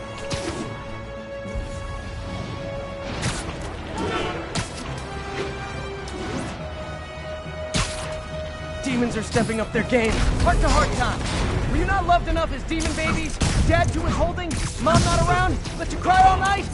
Demons are stepping up their game. Heart-to-heart time. Were you not loved enough as demon babies? Dad too withholding? Mom not around? Let you cry all night?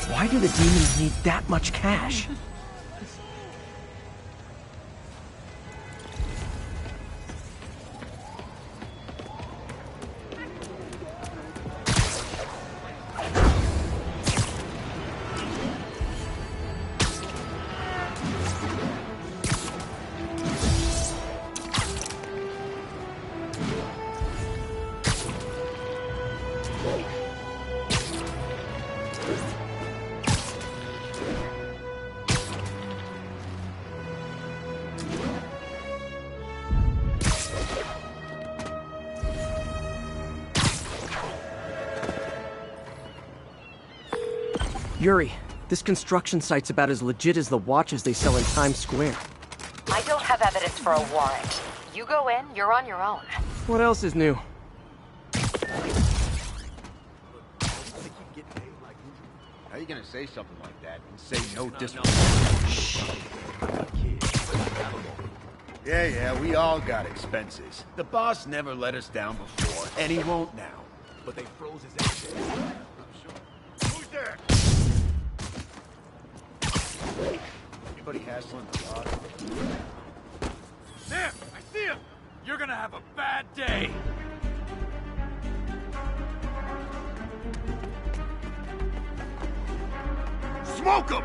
Why do the demons need that much cash? Yuri, this construction site's about as legit as the watches they sell in Times Square. I don't have evidence for a warrant. You go in, you're on your own. What else is new? How are you gonna say something like that and say no disrespect? Shh. Yeah, we all got expenses. The boss never let us down before, and he won't now. But they froze his exit. Who's there? Anybody hassling the boss? There! I see him! You're gonna have a bad day! Smoke him!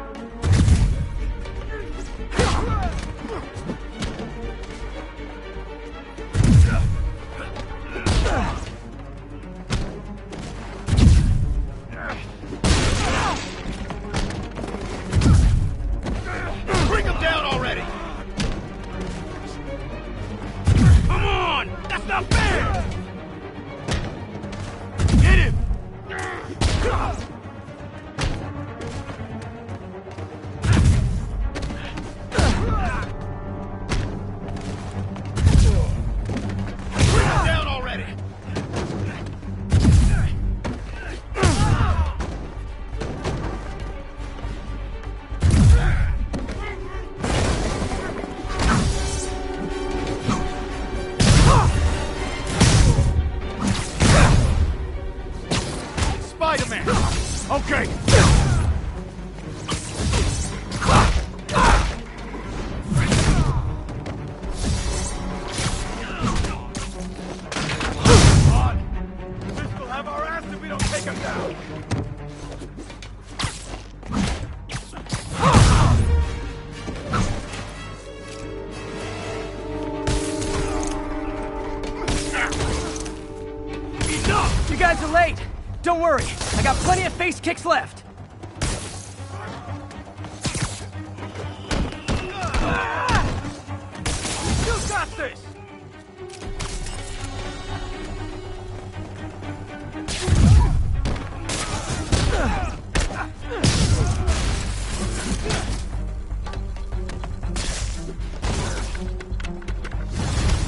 Bring him down already! Come on! That's not fair! Get him! Okay. We'll have our ass if we don't take him down! You guys are late! Don't worry, I got plenty of face kicks left. You got this!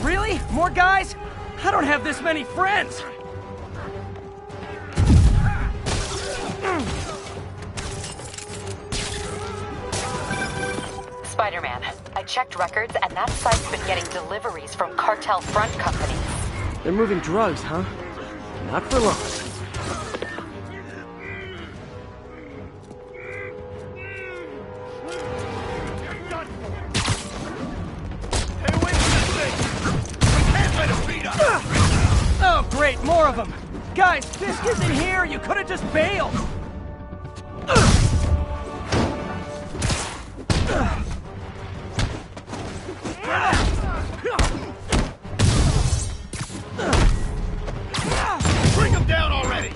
Really? More guys? I don't have this many friends! Spider-Man, I checked records and that site's been getting deliveries from cartel front companies. They're moving drugs, huh? Not for long. Oh, great, more of them! Guys, Fisk isn't here! You could have just bailed! Bring him down already!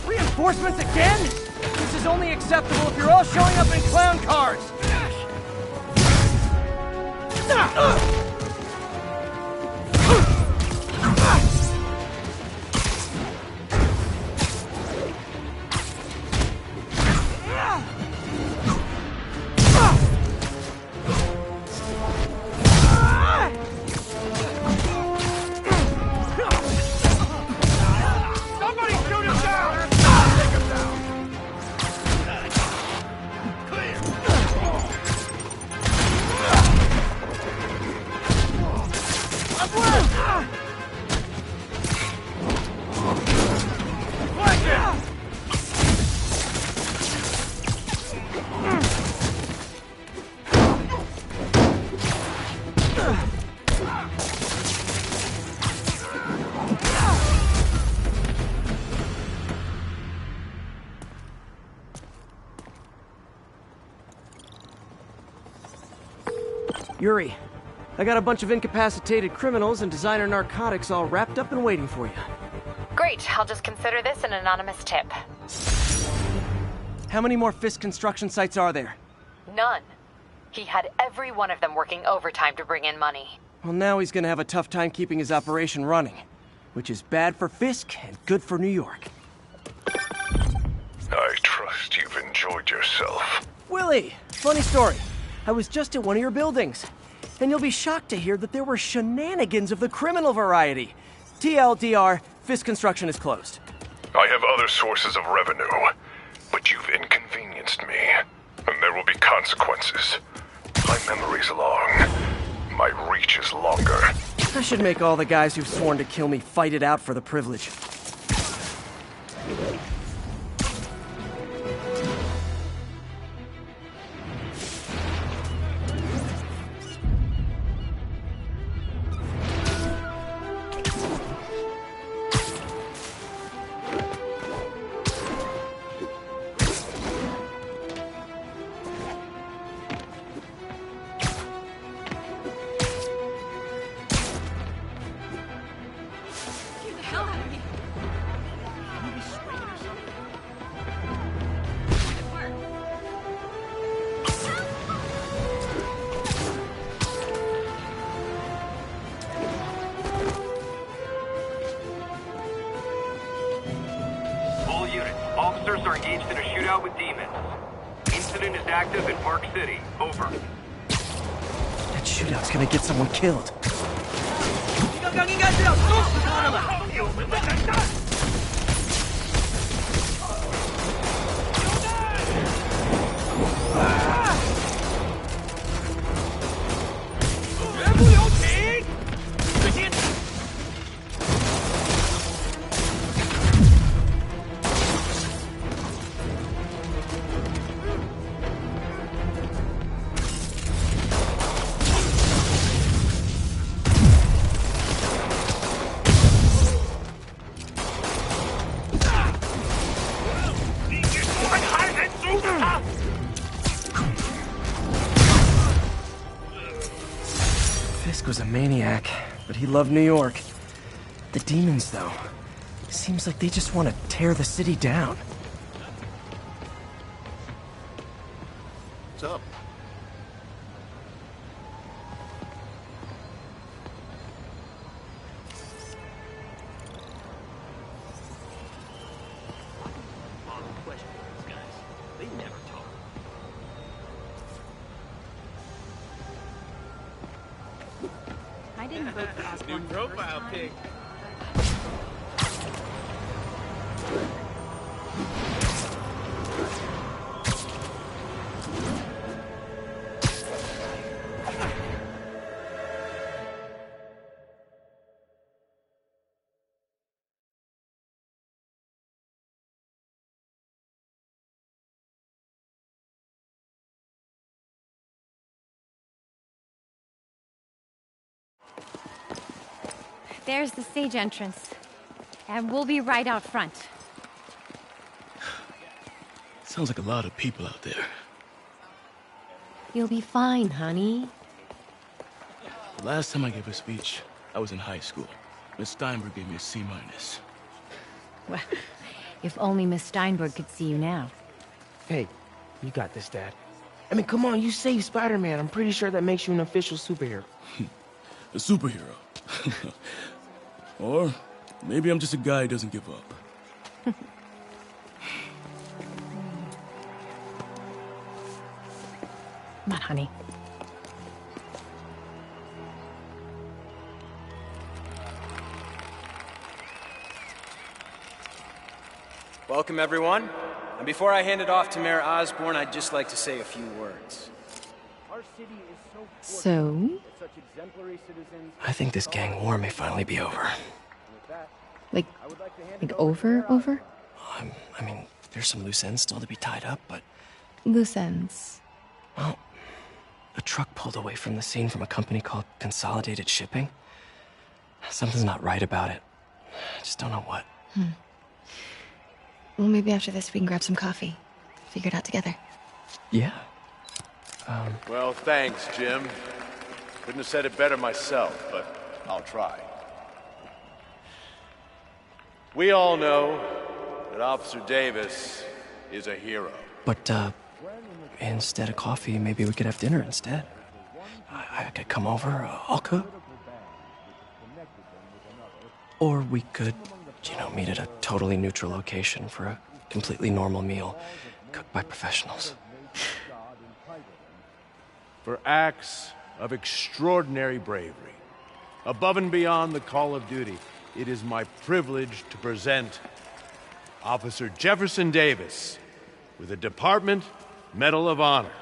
Reinforcements again? This is only acceptable if you're all showing up in clown cars! Yuri, I got a bunch of incapacitated criminals and designer narcotics all wrapped up and waiting for you. Great, I'll just consider this an anonymous tip. How many more Fisk construction sites are there? None. He had every one of them working overtime to bring in money. Well, now he's gonna have a tough time keeping his operation running, which is bad for Fisk and good for New York. I trust you've enjoyed yourself. Willie, funny story. I was just at one of your buildings, and you'll be shocked to hear that there were shenanigans of the criminal variety. TLDR, Fisk construction is closed. I have other sources of revenue, but you've inconvenienced me, and there will be consequences. My memory's long. My reach is longer. I should make all the guys who've sworn to kill me fight it out for the privilege. Officers are engaged in a shootout with demons. Incident is active in Park City. Over. That shootout's gonna get someone killed. Fisk was a maniac, but he loved New York. The demons, though. Seems like they just want to tear the city down. What's up? I didn't vote for Osborne. New profile pic. There's the stage entrance. And we'll be right out front. Sounds like a lot of people out there. You'll be fine, honey. The last time I gave a speech, I was in high school. Miss Steinberg gave me a C-. Well, if only Miss Steinberg could see you now. Hey, you got this, Dad. I mean, come on, you saved Spider-Man. I'm pretty sure that makes you an official superhero. A superhero. Or maybe I'm just a guy who doesn't give up. Come on, honey. Welcome, everyone. And before I hand it off to Mayor Osborne, I'd just like to say a few words. Our city is so I think this gang war may finally be over. Like over? I mean, there's some loose ends still to be tied up, but... Loose ends. Well, a truck pulled away from the scene from a company called Consolidated Shipping. Something's not right about it. I just don't know what. Well, maybe after this we can grab some coffee. Figure it out together. Yeah. Well, thanks, Jim. Couldn't have said it better myself, but I'll try. We all know that Officer Davis is a hero. But, instead of coffee, maybe we could have dinner instead. I could come over, I'll cook. Or we could, meet at a totally neutral location for a completely normal meal, cooked by professionals. For acts of extraordinary bravery, above and beyond the call of duty, it is my privilege to present Officer Jefferson Davis with the Department Medal of Honor.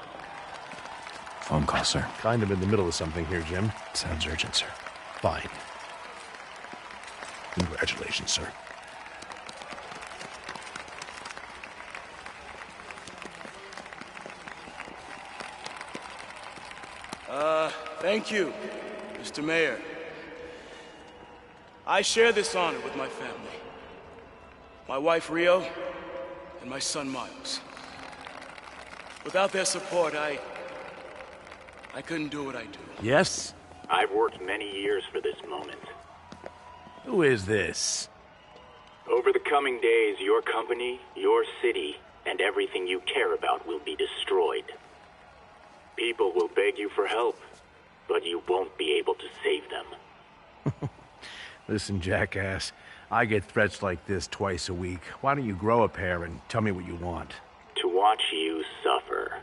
Phone call, sir. Kind of in the middle of something here, Jim. Sounds urgent, sir. Fine. Congratulations, sir. Thank you, Mr. Mayor. I share this honor with my family. My wife, Rio, and my son, Miles. Without their support, I couldn't do what I do. Yes? I've worked many years for this moment. Who is this? Over the coming days, your company, your city, and everything you care about will be destroyed. People will beg you for help, but you won't be able to save them. Listen, jackass, I get threats like this twice a week. Why don't you grow a pair and tell me what you want? To watch you suffer.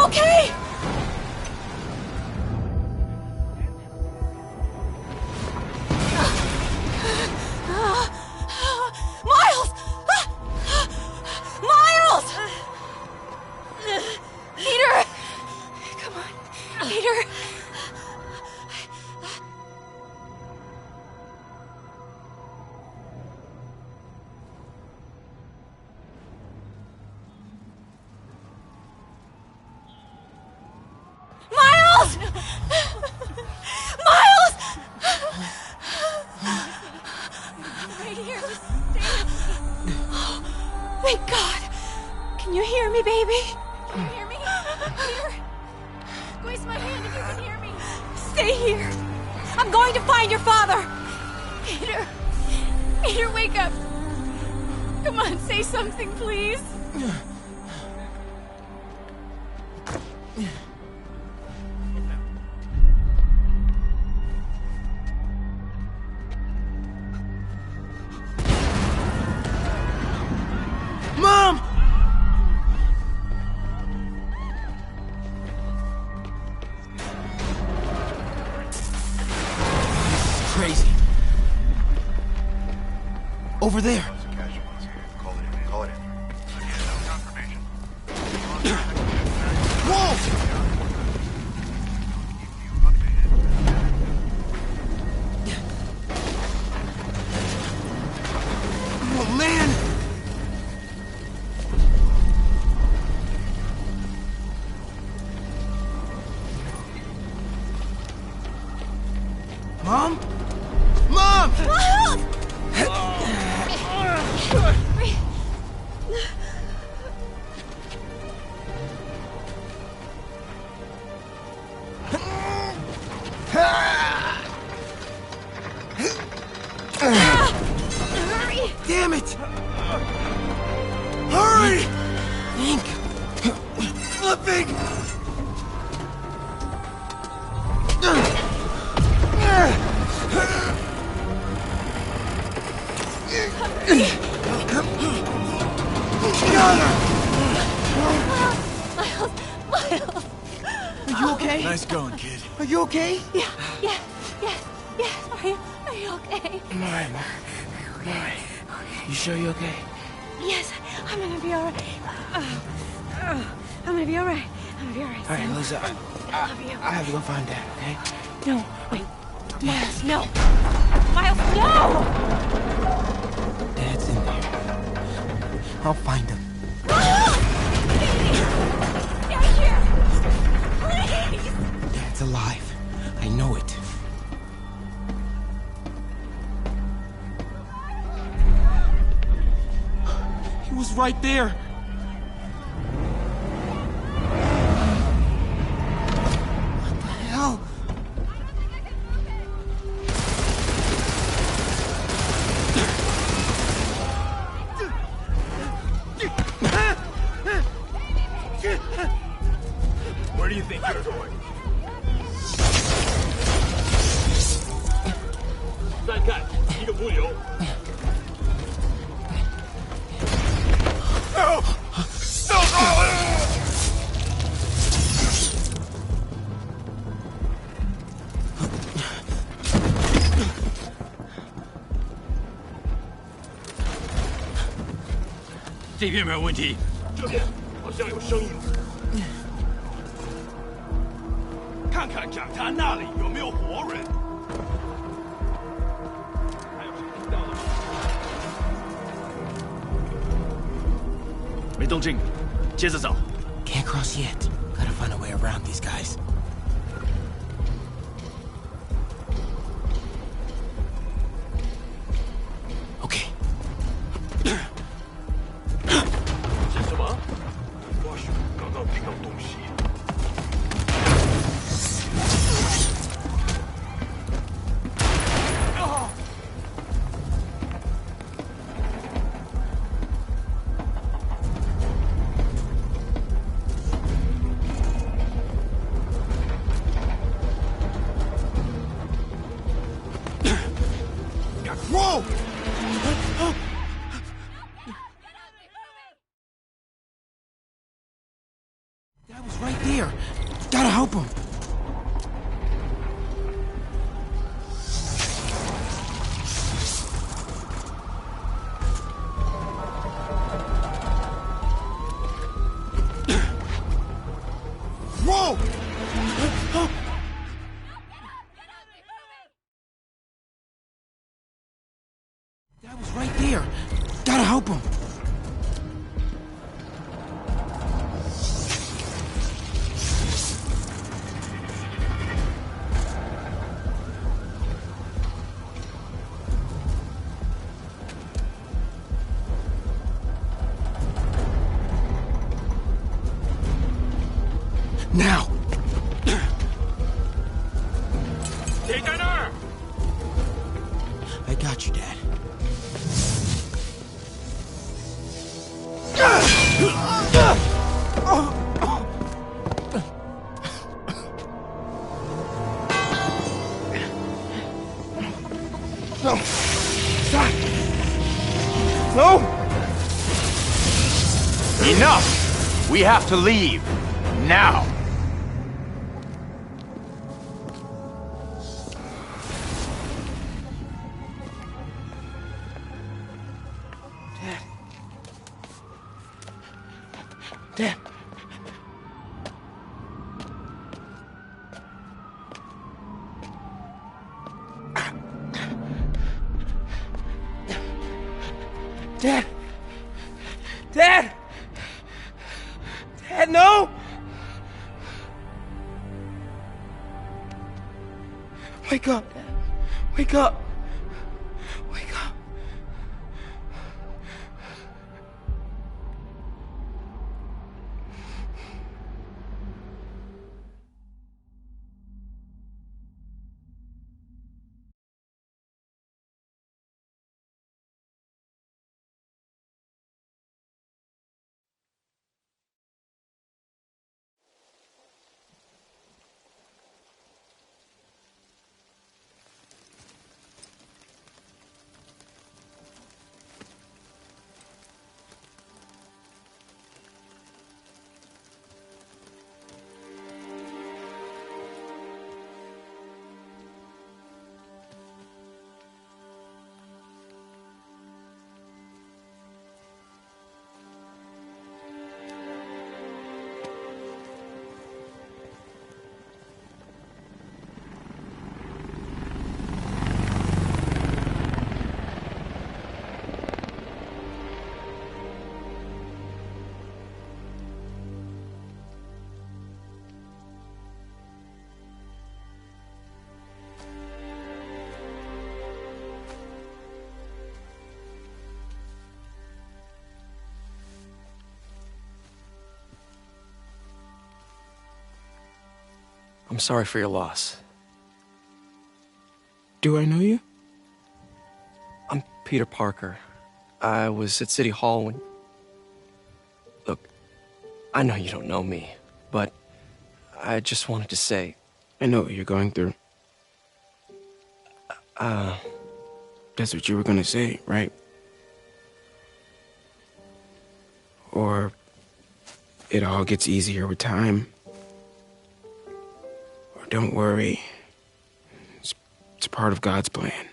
okay? Miles! Miles! Peter! Come on, Peter. Miles! Miles! Right here, just stay. Oh, thank God. Can you hear me, baby? Can you hear me? Peter? Squeeze my hand if you can hear me. Stay here. I'm going to find your father. Peter. Peter, wake up. Come on, say something, please. Mom! Crazy. Over there. Call it in. Whoa! Oh, man! Mom? Mom! Hurry! Damn it! Hurry! Think. Flipping! Miles! Are you okay? Nice going, kid. Are you okay? Yeah. Are you okay? I'm alright, Mom. I'm alright. You sure you're okay? Yes, I'm gonna be alright. I'm gonna be alright. I'm gonna be alright. Alright, Lisa. I love you. I have to go find Dad, okay? No, wait. Miles, no. Miles, no! Dad's in there. I'll find him. Get here! Please! Dad's alive. I know it. He was right there. What the hell? Where do you think you're going? 再看一个浮流。No! No! 这边没有问题。这边好像有声音。看看讲台那里有没有活人。还有谁听到了吗？没动静，接着走。Can't cross yet. Gotta find a way around these guys. Okay. 是什么？或许刚刚听到东西。Whoa! That was right there. there. Gotta help him. Now! I got you, Dad. No! Stop! No! Enough! We have to leave. Now! Dad. Dad. Dad. Dad, no. Wake up, Dad. Wake up. Wake up. I'm sorry for your loss. Do I know you? I'm Peter Parker. I was at City Hall when... Look, I know you don't know me, but I just wanted to say... I know what you're going through. That's what you were gonna say, right? Or it all gets easier with time. Or don't worry. It's part of God's plan.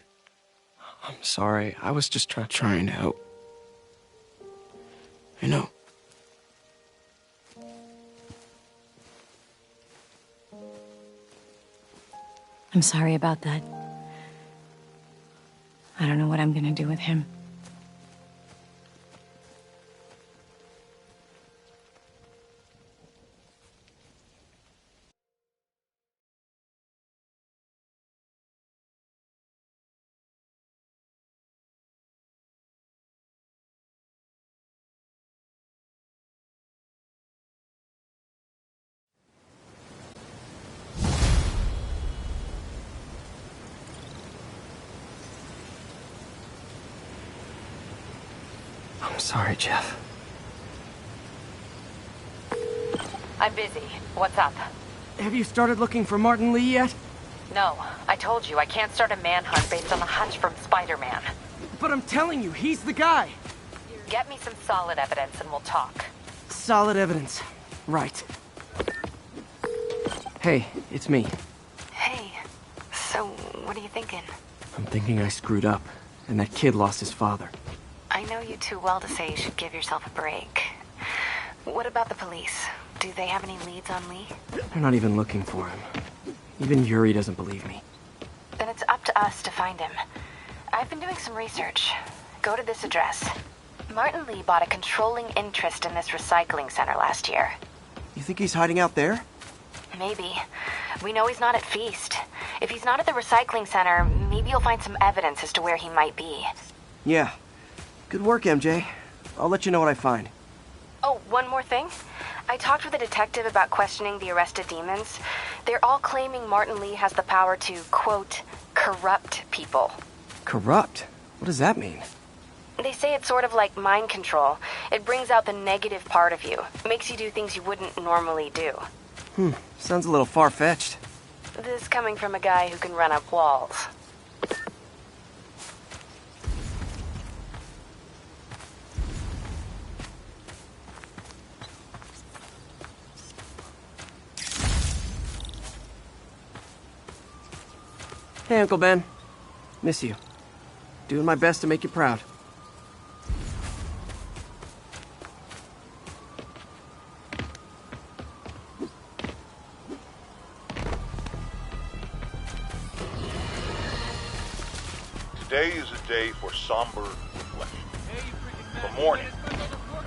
I'm sorry. I was just trying to help. I know. I'm sorry about that. I don't know what I'm gonna do with him. I'm sorry, Jeff. I'm busy. What's up? Have you started looking for Martin Lee yet? No. I told you, I can't start a manhunt based on a hunch from Spider-Man. But I'm telling you, he's the guy. Get me some solid evidence and we'll talk. Solid evidence. Right. Hey, it's me. Hey. So, what are you thinking? I'm thinking I screwed up, and that kid lost his father. I know you too well to say you should give yourself a break. What about the police? Do they have any leads on Lee? They're not even looking for him. Even Yuri doesn't believe me. Then it's up to us to find him. I've been doing some research. Go to this address. Martin Lee bought a controlling interest in this recycling center last year. You think he's hiding out there? Maybe. We know he's not at Feast. If he's not at the recycling center, maybe you'll find some evidence as to where he might be. Yeah. Good work, MJ. I'll let you know what I find. Oh, one more thing. I talked with a detective about questioning the arrested demons. They're all claiming Martin Lee has the power to, quote, corrupt people. Corrupt? What does that mean? They say it's sort of like mind control. It brings out the negative part of you. Makes you do things you wouldn't normally do. Sounds a little far-fetched. This coming from a guy who can run up walls. Hey, Uncle Ben. Miss you. Doing my best to make you proud. Today is a day for somber reflection, for mourning,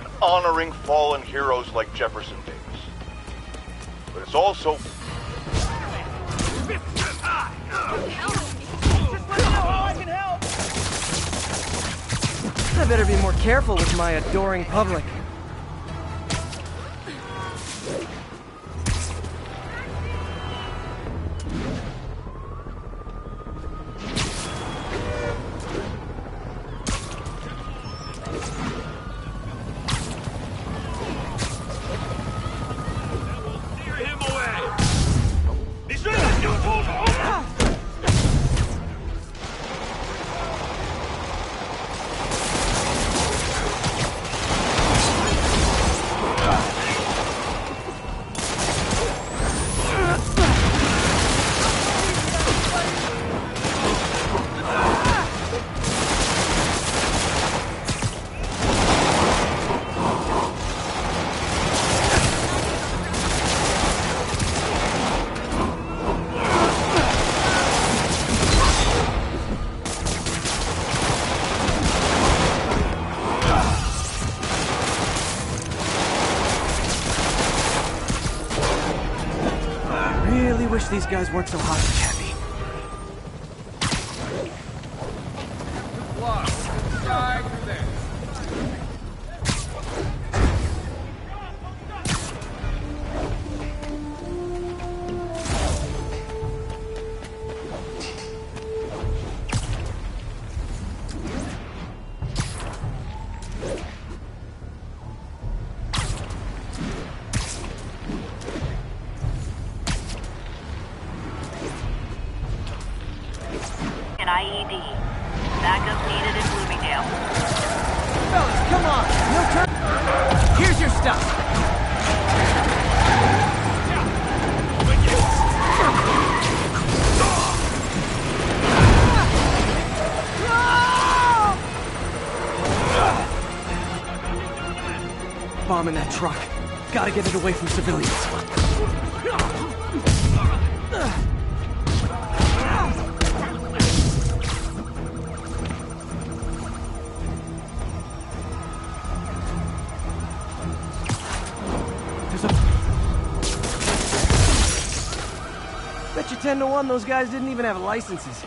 and honoring fallen heroes like Jefferson Davis. But it's also I better be more careful with my adoring public. These guys weren't so hot and happy. IED. Backup needed in Bloomingdale. Fellas, come on! No turn. Here's your stuff. Bomb in that truck. Gotta get it away from civilians. Bet you 10 to 1 those guys didn't even have licenses.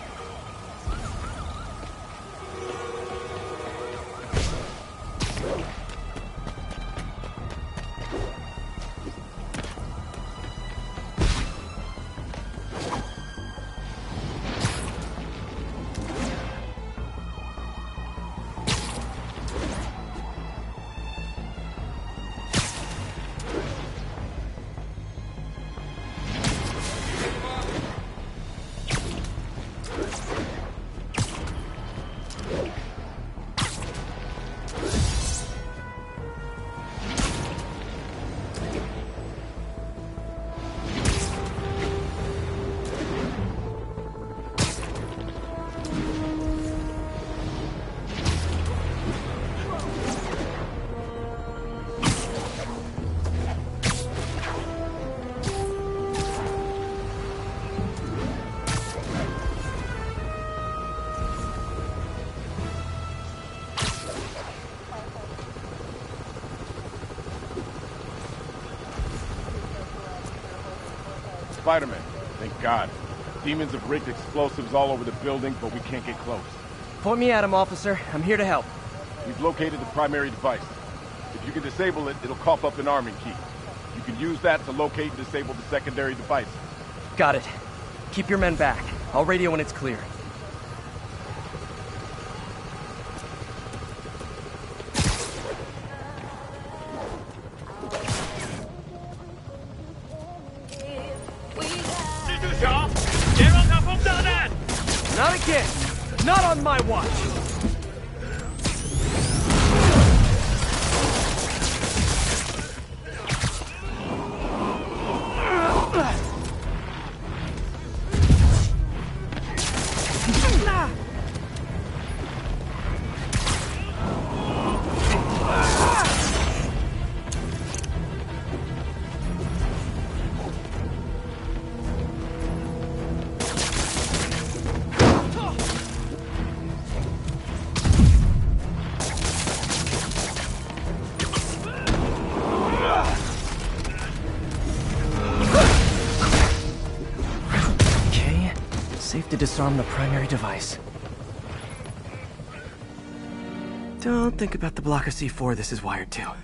Spider-Man. Thank God. Demons have rigged explosives all over the building, but we can't get close. Point me at him, officer. I'm here to help. We've located the primary device. If you can disable it, it'll cough up an arming key. You can use that to locate and disable the secondary device. Got it. Keep your men back. I'll radio when it's clear. Not again! Not on my watch! To disarm the primary device. Don't think about the block of C4 this is wired to.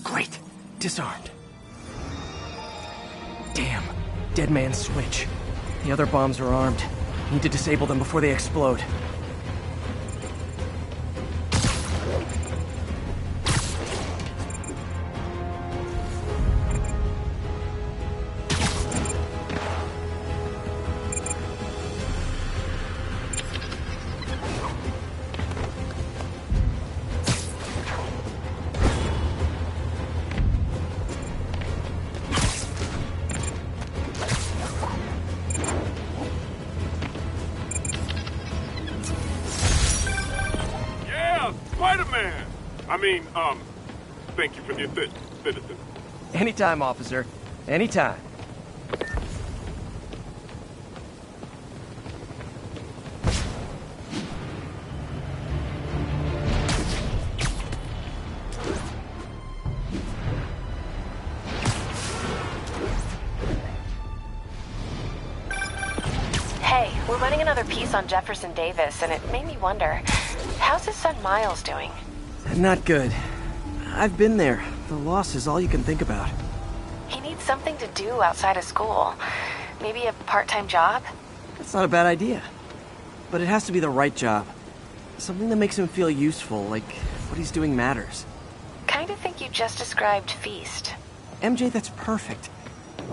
Great. Disarmed. Damn. Dead man's switch. The other bombs are armed. Need to disable them before they explode. Spider-Man! Thank you for the assist, citizen. Anytime, officer. Anytime. Hey, we're running another piece on Jefferson Davis, and it made me wonder, how's his son Miles doing? Not good. I've been there. The loss is all you can think about. He needs something to do outside of school. Maybe a part-time job? That's not a bad idea. But it has to be the right job. Something that makes him feel useful, like what he's doing matters. Kinda think you just described Feast. MJ, that's perfect.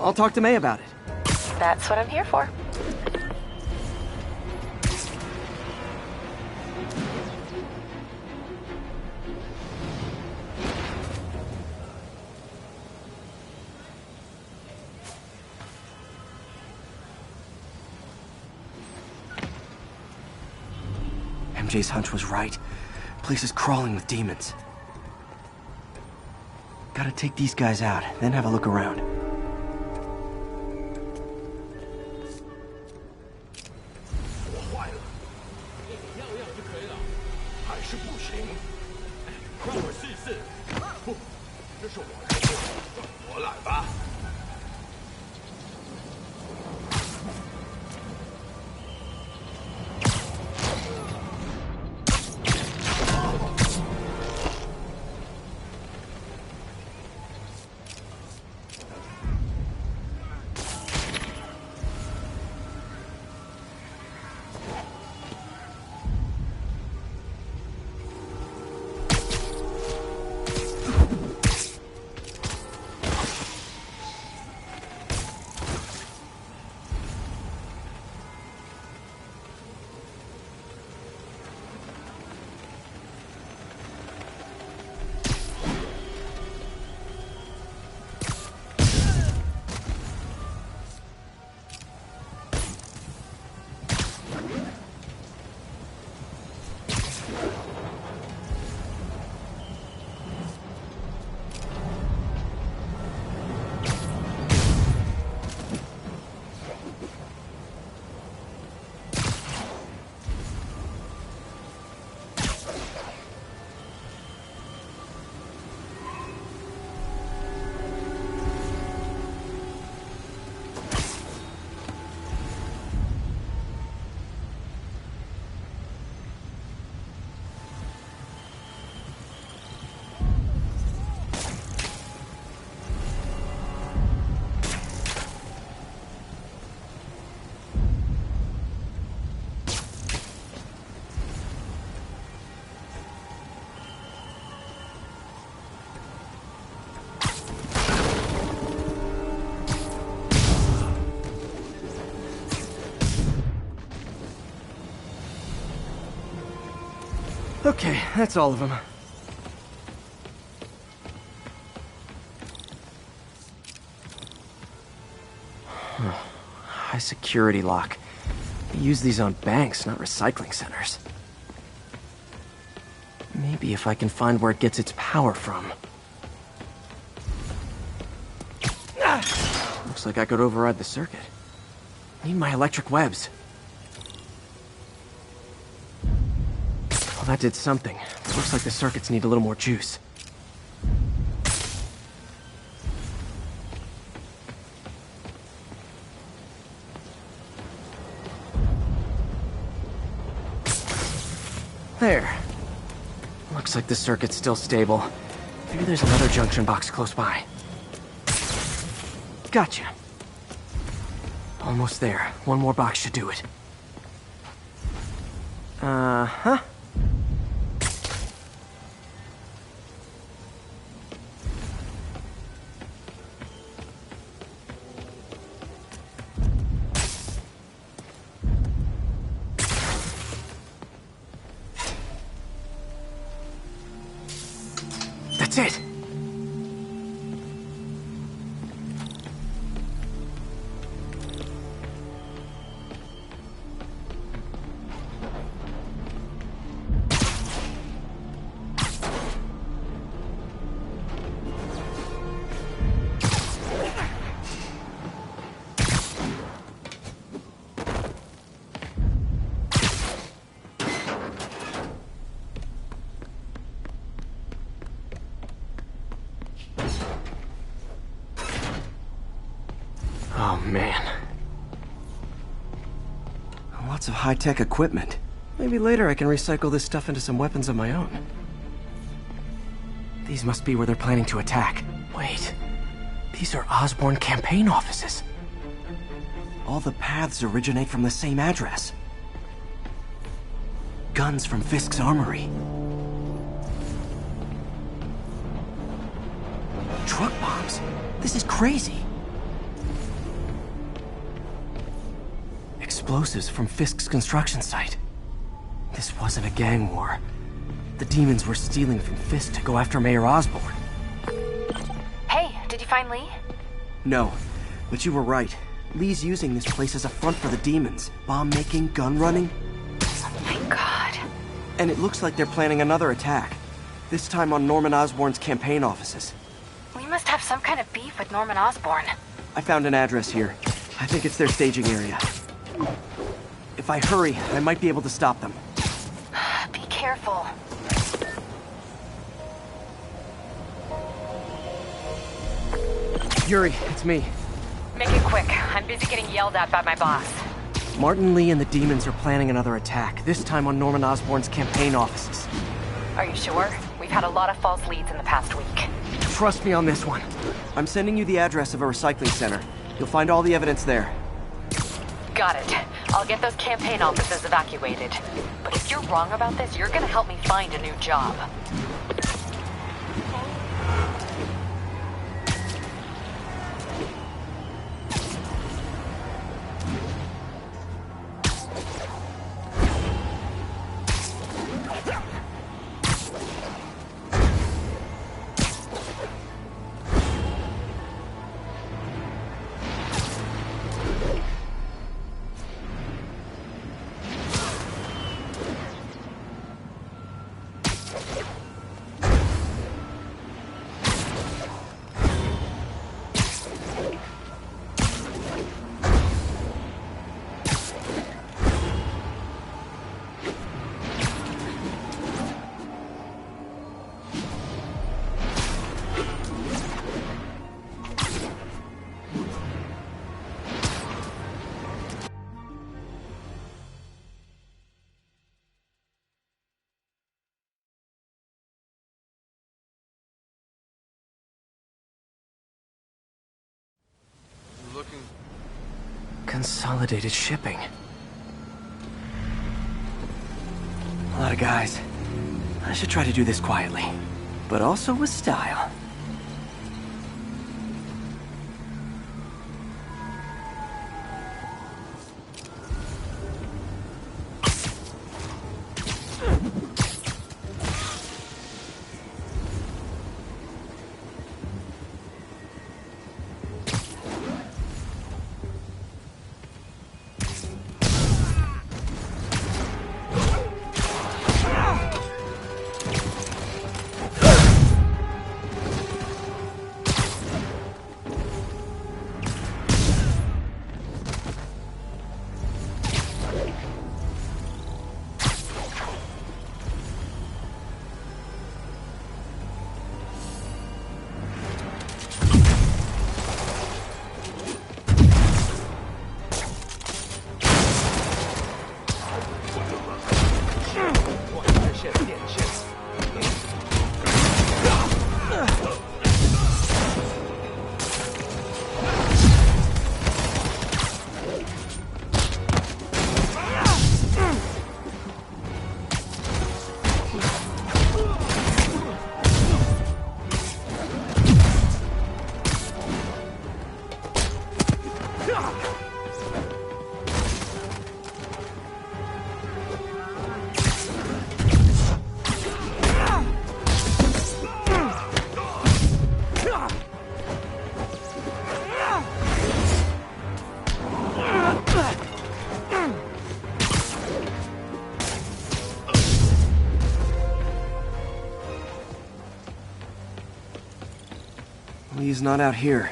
I'll talk to May about it. That's what I'm here for. MJ's hunch was right. Place is crawling with demons. Gotta take these guys out, then have a look around. Okay, that's all of them. High security lock. They use these on banks, not recycling centers. Maybe if I can find where it gets its power from. Looks like I could override the circuit. Need my electric webs. Well, that did something. But looks like the circuits need a little more juice. There. Looks like the circuit's still stable. Maybe there's another junction box close by. Gotcha. Almost there. One more box should do it. Uh-huh. That's it. Oh, man. Lots of high-tech equipment. Maybe later I can recycle this stuff into some weapons of my own. These must be where they're planning to attack. Wait. These are Osborn campaign offices. All the paths originate from the same address. Guns from Fisk's armory. Truck bombs? This is crazy. Explosives from Fisk's construction site. This wasn't a gang war. The demons were stealing from Fisk to go after Mayor Osborn. Hey, did you find Lee? No, but you were right. Lee's using this place as a front for the demons. Bomb-making, gun-running. Oh my god. And it looks like they're planning another attack. This time on Norman Osborn's campaign offices. We must have some kind of beef with Norman Osborn. I found an address here. I think it's their staging area. If I hurry, I might be able to stop them. Be careful. Yuri, it's me. Make it quick. I'm busy getting yelled at by my boss. Martin Lee and the demons are planning another attack, this time on Norman Osborn's campaign offices. Are you sure? We've had a lot of false leads in the past week. Trust me on this one. I'm sending you the address of a recycling center. You'll find all the evidence there. Got it. I'll get those campaign offices evacuated. But if you're wrong about this, you're gonna help me find a new job. Consolidated shipping. A lot of guys. I should try to do this quietly, but also with style. He's not out here.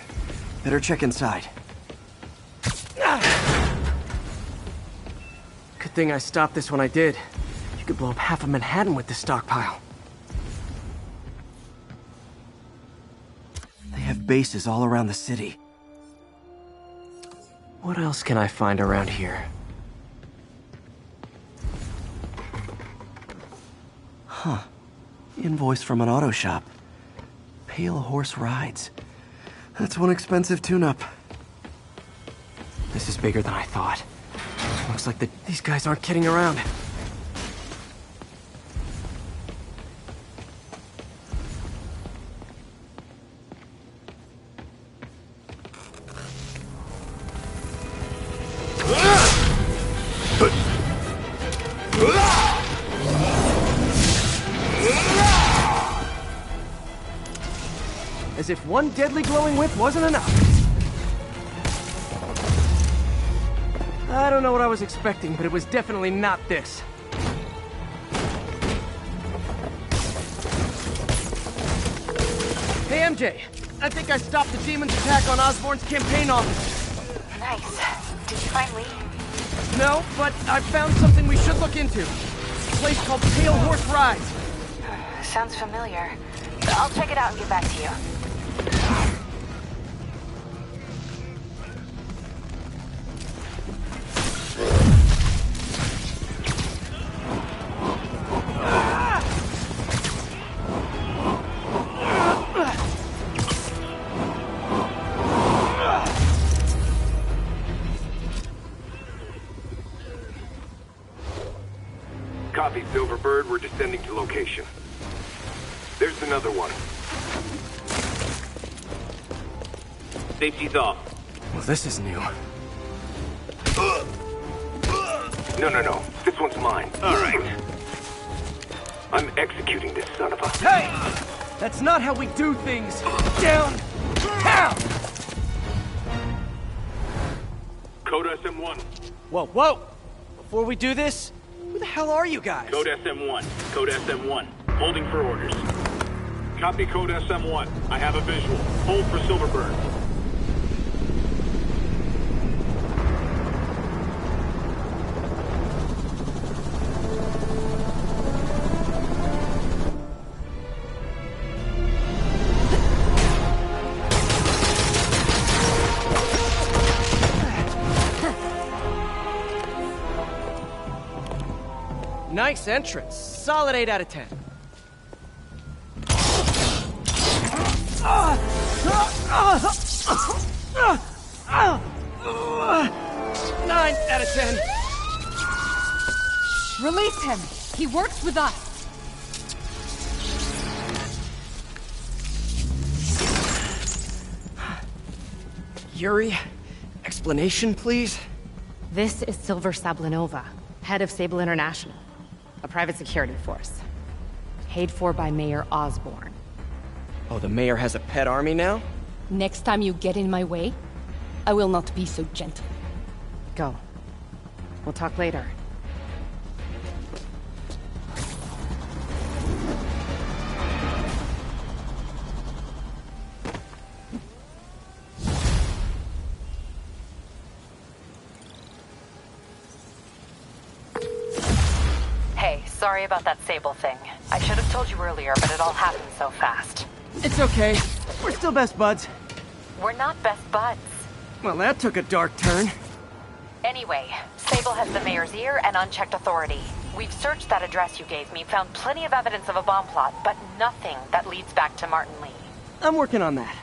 Better check inside. Good thing I stopped this when I did. You could blow up half of Manhattan with this stockpile. They have bases all around the city. What else can I find around here? Huh. Invoice from an auto shop. Pale Horse Rides. That's one expensive tune-up. This is bigger than I thought. Looks like these guys aren't kidding around. As if one deadly glowing whip wasn't enough. I don't know what I was expecting, but it was definitely not this. Hey, MJ. I think I stopped the demon's attack on Osborn's campaign office. Nice. Did you find Lee? No, but I found something we should look into. A place called Pale Horse Rides. Sounds familiar. I'll check it out and get back to you. Copy, Silverbird. We're descending to location. There's another one. Safety's off. Well, this is new. No. This one's mine. All right. I'm executing this son of a... Hey! That's not how we do things. Down! Down! Code SM1. Whoa! Before we do this, who the hell are you guys? Code SM1. Code SM1. Holding for orders. Copy Code SM1. I have a visual. Hold for Silverbird. Nice entrance. Solid 8 out of 10. 9 out of 10. Release him. He works with us. Yuri, explanation, please? This is Silver Sablinova, head of Sable International, a private security force. Paid for by Mayor Osborn. Oh, the mayor has a pet army now? Next time you get in my way, I will not be so gentle. Go. We'll talk later. Hey, sorry about that Sable thing. I should have told you earlier, but it all happened so fast. It's okay. We're still best buds. We're not best buds. Well, that took a dark turn. Anyway, Sable has the mayor's ear and unchecked authority. We've searched that address you gave me, found plenty of evidence of a bomb plot, but nothing that leads back to Martin Lee. I'm working on that.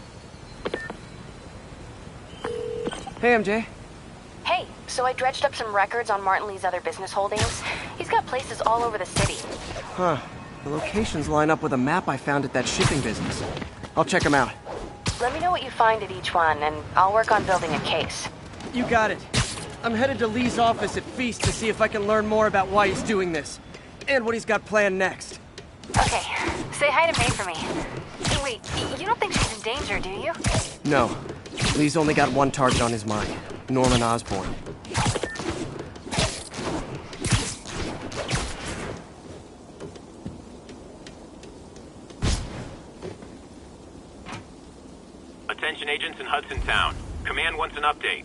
Hey, MJ. Hey, so I dredged up some records on Martin Lee's other business holdings. He's got places all over the city. Huh. The locations line up with a map I found at that shipping business. I'll check them out. Let me know what you find at each one, and I'll work on building a case. You got it. I'm headed to Lee's office at Feast to see if I can learn more about why he's doing this. And what he's got planned next. Okay, say hi to May for me. Wait, you don't think she's in danger, do you? No. Lee's only got one target on his mind. Norman Osborn. Attention agents in Hudson Town. Command wants an update.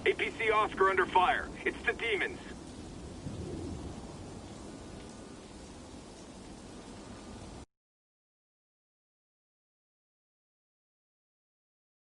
APC Oscar under fire. It's the demons.